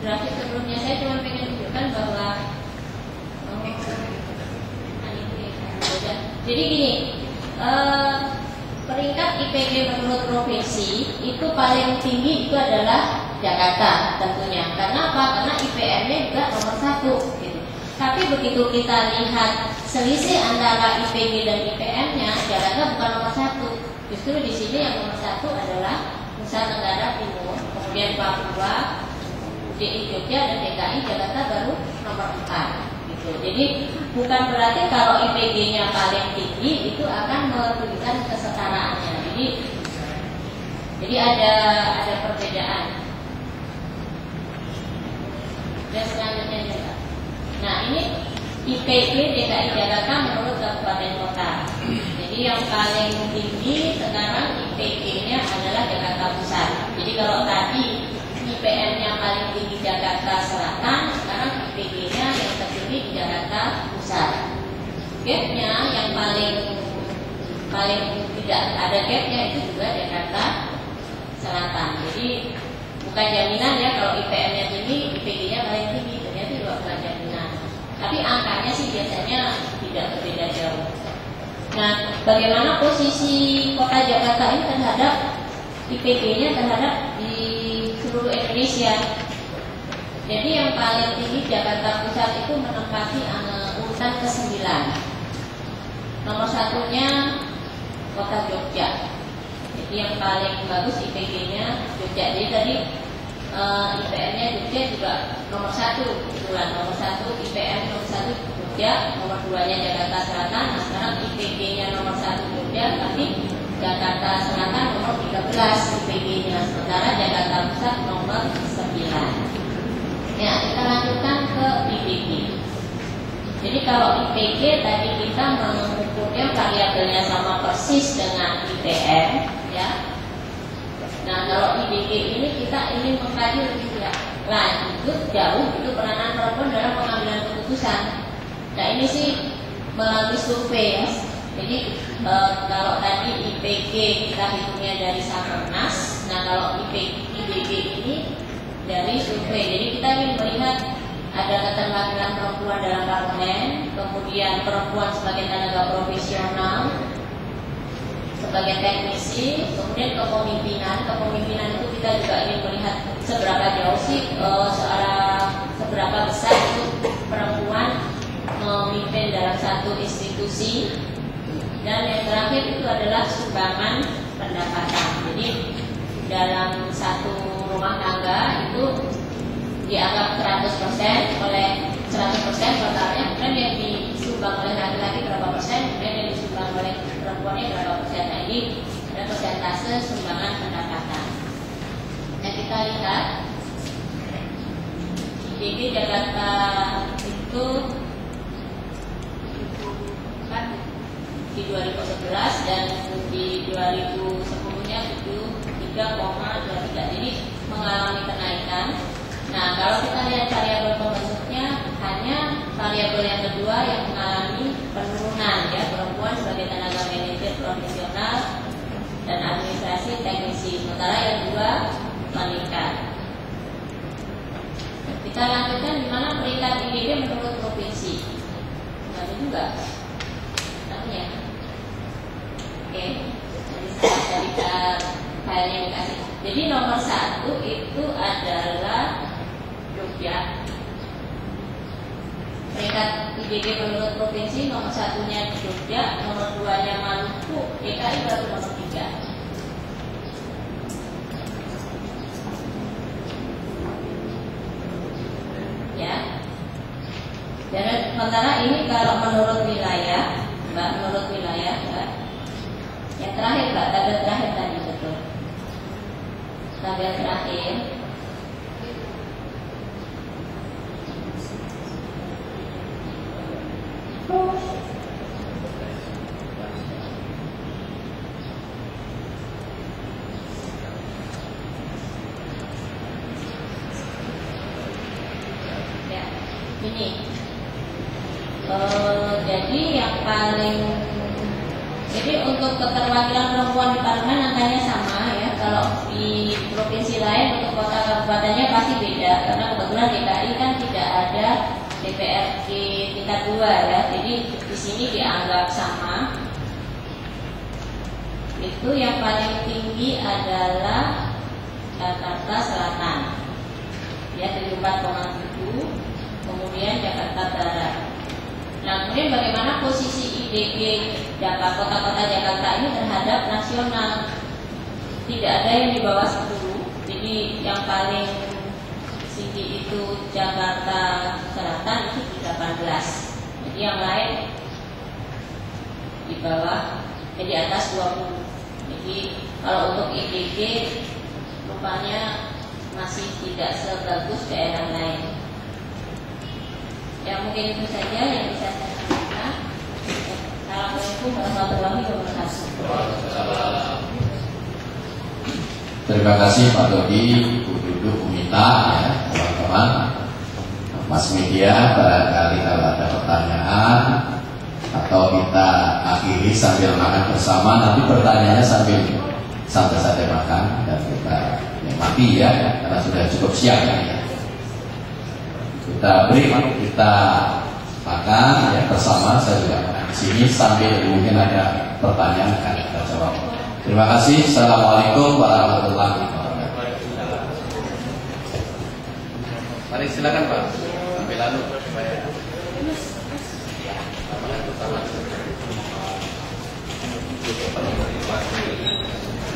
Grafik sebelumnya saya cuma pengen tunjukkan bahwa jadi gini, peringkat IPG menurut provinsi itu paling tinggi itu adalah Jakarta tentunya. Karena apa? Karena IPM-nya juga nomor 1 gitu. Tapi begitu kita lihat selisih antara IPG dan IPM-nya, Jakarta bukan nomor 1. Justru di sini yang nomor 1 adalah Nusa Tenggara Timur, kemudian Papua, DI Jogja, dan DKI Jakarta baru nomor 4 gitu. Jadi bukan berarti kalau IPG-nya paling tinggi itu akan menunjukkan kesetaraannya. Jadi ada perbedaan. Dan selanjutnya juga. Nah, ini IPG DKI Jakarta menurut kabupaten kota. Jadi yang paling tinggi sekarang IPG-nya adalah Jakarta Pusat. Jadi kalau tadi IPM-nya paling tinggi Jakarta Selatan, sekarang IPG-nya yang tertinggi di Jakarta Pusat. Gap-nya yang paling tidak ada gap-nya itu juga Jakarta Selatan. Jadi bukan jaminan ya kalau IPM-nya tinggi, IPG-nya paling tinggi, ternyata juga bukan jaminan. Tapi angkanya sih biasanya tidak berbeda jauh. Nah, bagaimana posisi kota Jakarta ini terhadap IPG-nya terhadap di seluruh Indonesia? Jadi yang paling tinggi Jakarta Pusat itu menempati urutan ke-9. Nomor satunya kota Jogja. Jadi yang paling bagus IPG-nya Jogja. Jadi tadi IPM-nya Jogja juga nomor 1 kebetulan. Nomor 1 IPM nomor 1 Jogja, nomor 2-nya Jakarta Selatan. Nah, sekarang IPG-nya nomor 1 Jogja, berarti Jakarta Selatan nomor 13 IPG-nya, sementara Jakarta Pusat nomor 9. Ya, kita lanjutkan ke IPG. Jadi kalau IPG tadi kita mengukurnya variabelnya sama persis dengan IPM, ya. Nah, kalau IPG ini kita ingin mengkaji lebih lanjut jauh itu peranan perempuan dalam pengambilan keputusan. Nah, ini sih melalui survei ya. Jadi kalau tadi IPG kita hitungnya dari Sakernas, nah kalau IPG ini dari survei. Jadi kita ingin melihat ada keterwakilan perempuan dalam parlemen, kemudian perempuan sebagai tenaga profesional, sebagai teknisi, kemudian kepemimpinan. Kepemimpinan itu kita juga ingin melihat seberapa jauh sih, seberapa besar itu perempuan memimpin dalam satu institusi. Dan yang terakhir itu adalah sumbangan pendapatan. Jadi dalam satu rumah tangga itu dianggap 100% oleh 100% totalnya, kemudian yang disumbang oleh laki-laki berapa persen, kemudian yang disumbang oleh perempuannya berapa persen. Nah, ini ada persentase sumbangan pendapatan. Nah, kita lihat IDG Jakarta itu di 2011 dan di 2010-nya itu 3,23, jadi mengalami kenaikan. Nah, kalau kita lihat variabel pembentuknya, hanya variabel yang kedua yang mengalami penurunan ya, perempuan sebagai tenaga manajer profesional dan administrasi teknisi, sementara yang dua meningkat. Kita lanjutkan di mana peringkat IDG menurut provinsi. Ada juga. Ya. Oke, jadi saya filenya dikasih. Jadi nomor 1 itu adalah Jogja. Peringkat IDG menurut provinsi, nomor 1-nya Jogja, nomor 2-nya Maluku, DKI baru nomor 3. Ya. Dan sementara ini kalau menurut wilayah, Mbak, menurut wilayah, Mbak. Yang terakhir, Mbak, tabel terakhir tadi betul. Tabel terakhir. Ya, ini. Jadi yang paling, jadi untuk keterwakilan perempuan di parlemen angkanya sama ya. Kalau di provinsi lain untuk kota kabupatennya pasti beda, karena kebetulan DKI kan tidak ada DPRD tingkat 2 ya. Jadi di sini dianggap sama. Itu yang paling tinggi adalah Jakarta Selatan ya, 74,7, kemudian Jakarta Barat. Nah, kemudian bagaimana posisi IDG Jakarta, kota-kota Jakarta ini terhadap nasional? Tidak ada yang di bawah 10. Jadi yang paling tinggi itu Jakarta Selatan itu di 18. Jadi yang lain di bawah, di atas 20. Jadi kalau untuk IDG rupanya masih tidak sebagus daerah lain. Ya, mungkin itu saja yang bisa saya sampaikan. Assalamualaikum warahmatullahi wabarakatuh. Terima kasih Pak Dodi, Bu Dudu, Bu Mita, ya, teman-teman Mas media. Barangkali kalau ada pertanyaan atau kita akhiri sambil makan bersama, nanti pertanyaannya sambil santai-santai makan dan kita nikmati ya, karena sudah cukup siang ya. Kita break, kita makan ya bersama. Saya juga makan di sini sambil mungkin ada pertanyaan akan kita jawab. Terima kasih. Assalamualaikum warahmatullahi wabarakatuh. Mari silakan Pak. Ambil lalu supaya.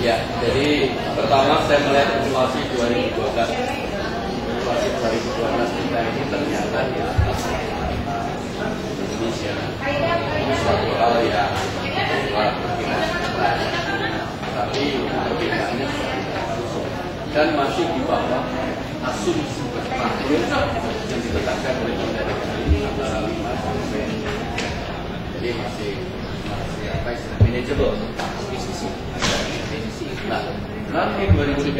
Ya, jadi pertama saya melihat simulasi 2012. Simulasi 2012 kita ini ternyata di atas Indonesia. Ini suatu hal yang luar biasa. Tapi perbedaannya dan masih di bawah asumsi makro yang ditetapkan oleh Mendagri antara 5 sampai, jadi masih apa istilah manageable. Nah, nanti 2013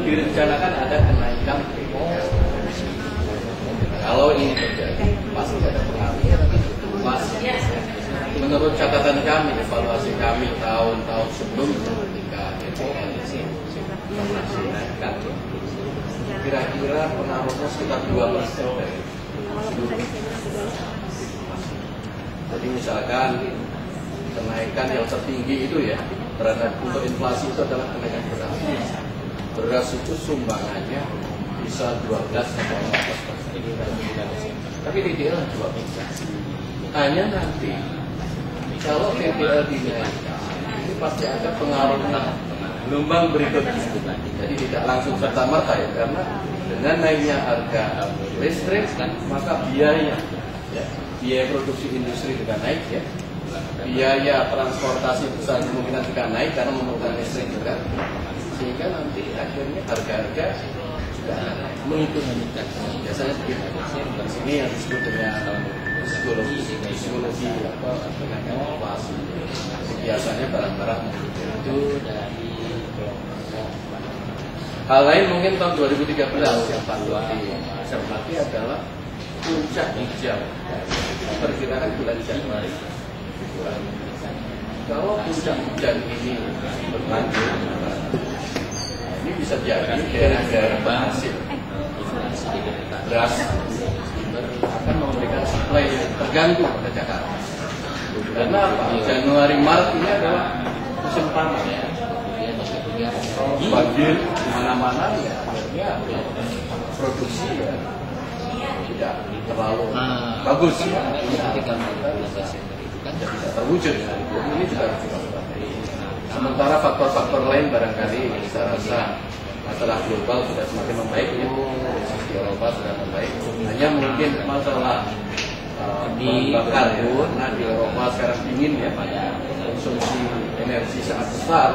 direncanakan ada kenaikan PPS. Kalau ini terjadi pasti ada pengaruh inflasi. Menurut catatan kami, evaluasi kami tahun-tahun sebelumnya ketika kira-kira pengaruhnya sekitar 2% dari jadi misalkan kenaikan yang tertinggi itu ya terhadap untuk inflasi itu adalah kenaikan beras. Beras itu sumbangannya bisa 12 sampai 14%. Tapi TTL 2%. Hanya nanti kalau TTL dinaikkan ini pasti ada pengaruhnya gelombang berikutnya. Jadi tidak langsung serta merta ya, karena dengan naiknya harga listrik maka biaya produksi industri juga naik ya. Biaya transportasi besar kemungkinan juga naik karena memerlukan listrik juga. Sehingga nanti akhirnya harga-harga juga mengikuti. Biasanya begitu. Ini yang disebut dengan psikologi apa dengan inflasi. Biasanya barang-barang itu dari hal lain mungkin tahun 2013 yang patut dicermati adalah puncak hijau. Perkiraan bulan Januari. Kalau puncak hujan ini berlanjut, ini bisa jadi daerah-daerah penghasil beras akan memberikan supply yang terganggu pada Jakarta. Karena apa? Januari Maret ini adalah musim panas. Banjir di mana-mana ya, akhirnya produksi ya tidak terlalu bagus ya. Tidak terwujud. Ini juga harus diwaspadai. Sementara faktor-faktor lain barangkali saya rasa masalah global sudah semakin membaik ya. Di Eropa sudah membaik. Hanya mungkin masalah bakar ya. Karena di Eropa sekarang dingin ya, konsumsi energi sangat besar.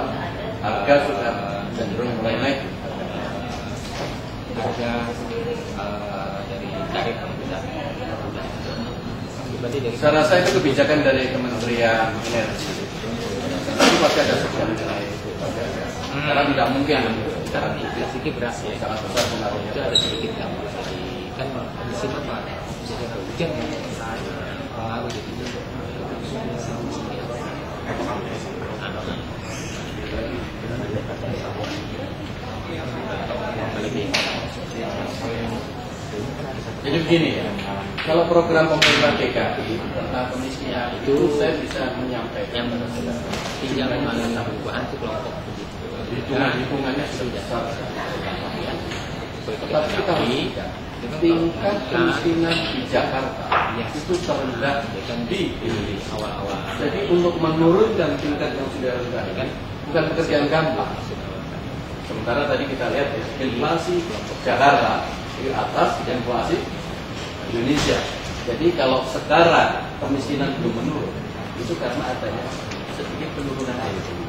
Harga sudah cenderung mulai naik. Harga dari tarif saya rasa itu kebijakan dari Kementerian Energi. Tapi pasti ada sebuah nilai itu. Karena tidak mungkin secara sedikit beras ya, sangat besar pengaruhnya. itu ada sedikit kan musim apa? Musim hujan pengaruh gitu. Jadi begini ya, kalau program pemerintah DKI tentang kemiskinan itu saya bisa menyampaikan tinggal mengalami perubahan itu kelompok hitungannya sudah besar. Tetapi kita tingkat kemiskinan di Jakarta itu terendah di Indonesia. awal-awal. Jadi untuk menurunkan tingkat yang sudah rendah kan bukan pekerjaan gampang. Sementara tadi kita lihat ya, inflasi Jakarta di atas inflasi Indonesia. Jadi kalau sekarang kemiskinan belum menurun, itu karena adanya sedikit penurunan daya beli.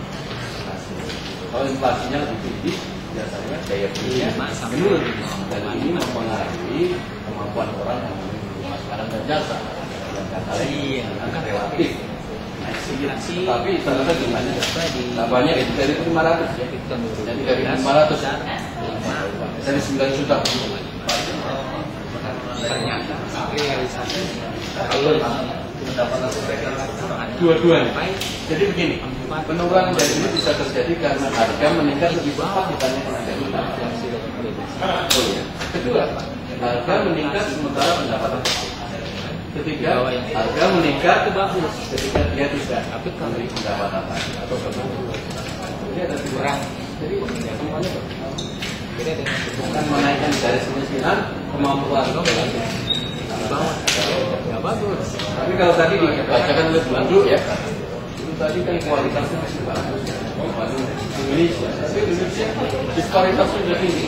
Kalau inflasinya lebih tinggi, biasanya daya belinya menurun. Dan ini mempengaruhi kemampuan orang yang membeli barang dan jasa. Yang kata lain akan relatif. Tapi ternyata jumlahnya tidak banyak, dari 500 ya. Jadi dari 500 dari 9 juta. Ternyata realisasi dua-duanya. Jadi begini, penurunan daya beli bisa terjadi karena harga meningkat lebih cepat dibanding pendapatan. Kedua, harga meningkat sementara pendapatan. Ketiga, harga meningkat ketika dia tidak memberi pendapatan atau kebutuhan. Jadi ada kurang. Jadi semuanya bukan menaikkan dari kemiskinan, kemampuan nggak bagus. Tapi kalau tadi dibacakan oleh Bundu ya, itu tadi kan kualitasnya masih bagus. Indonesia, tapi Indonesia disparitasnya juga tinggi.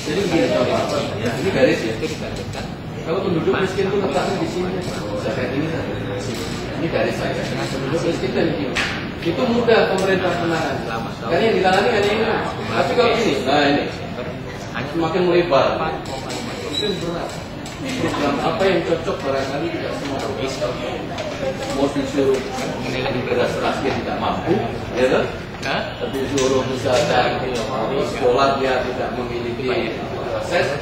Jadi begini contoh, ini garis ya. Kalau penduduk miskin itu letaknya di sini, bisa kayak ini. Ini garis saja. Penduduk miskin dan gini. Itu mudah pemerintah menangani. Karena yang ditangani hanya ini. Tapi kalau ini, nah ini semakin melebar. Mungkin berat. Program apa yang cocok barangkali tidak semua bisa. Mau disuruh menilai beras dia tidak mampu, ya kan? Tapi disuruh misalkan sekolah dia tidak memiliki akses,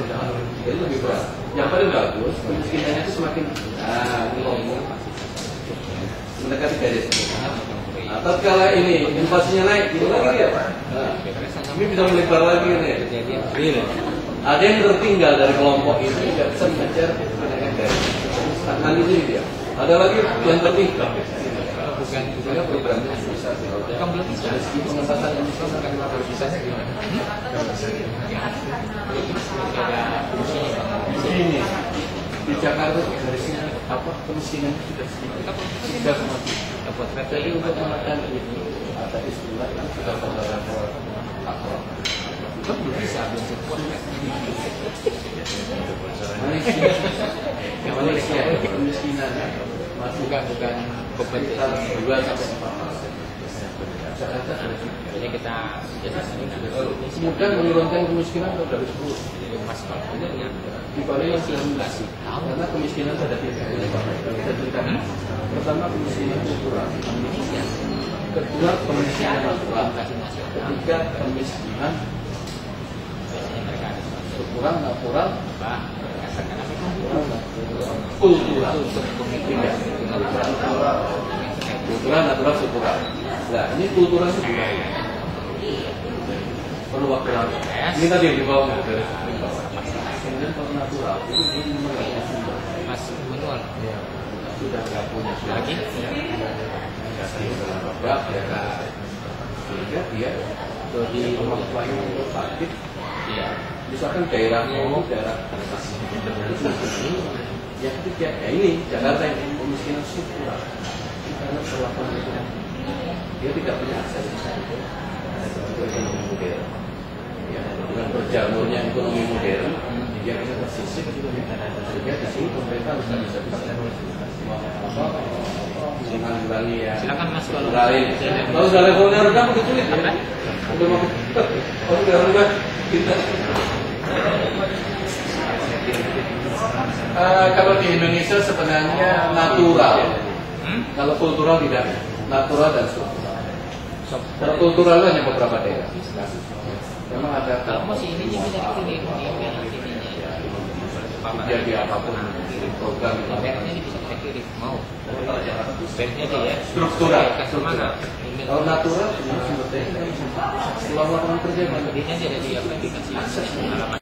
jadi lebih berat. Yang paling bagus kemiskinannya itu semakin ini ngomong mendekati garis. Nah, tatkala ini inflasinya naik, gitu lagi ya. Ini bisa melebar lagi nih. Ada yang tertinggal dari kelompok ini tidak bisa mengejar kenaikan garis. Stagnan itu dia. Ada lagi yang tertinggal. Bukan juga programnya bisa. Kan belum bisa. Segi pengentasan yang bisa akan bisa gimana? Ini di Jakarta garisnya apa kemiskinan sudah sedikit. Jadi untuk menekan ini ada istilah yang sudah level akor. Itu belum bisa belum sekuat. Malaysia kemiskinan bukan kompetitor 2 sampai 4%. Jakarta Jadi kita kemudian menurunkan kemiskinan dari 10. Di Bali yang 19 karena kemiskinan ada tiga. Pertama kemiskinan struktural, kedua kemiskinan natural, ketiga kemiskinan struktural, natural, kultural, kultural, natural, struktural. Nah ini kultural itu perlu waktu lama. Ini tadi yang dibawa dari kemudian kalau natural itu Mas manual sudah nggak punya lagi sehingga dia jadi orang tua yang aktif ya misalkan daerahnya ini daerah atas yang ketiga ya ini Jakarta yang kemiskinan struktural karena perlakuan itu dia tidak punya akses ke ekonomi modern ya dengan berjamurnya ekonomi modern dia bisa tersisih sehingga di sini pemerintah bisa menanggulangi ya. Silakan Mas kalau sudah levelnya rendah mungkin sulit ya. Udah mau kalau sudah rendah kita. Kalau di Indonesia sebenarnya natural. Kalau kultural tidak, natural dan struktural. Kalau kultural hanya beberapa daerah. Memang ada. kalau masih ini bisa dikirim Jadi apapun program ini bisa kita kirim mau banknya dia ya struktural. ke mana Kalau natural, selama orang kerja ini aja ada di aplikasi alamat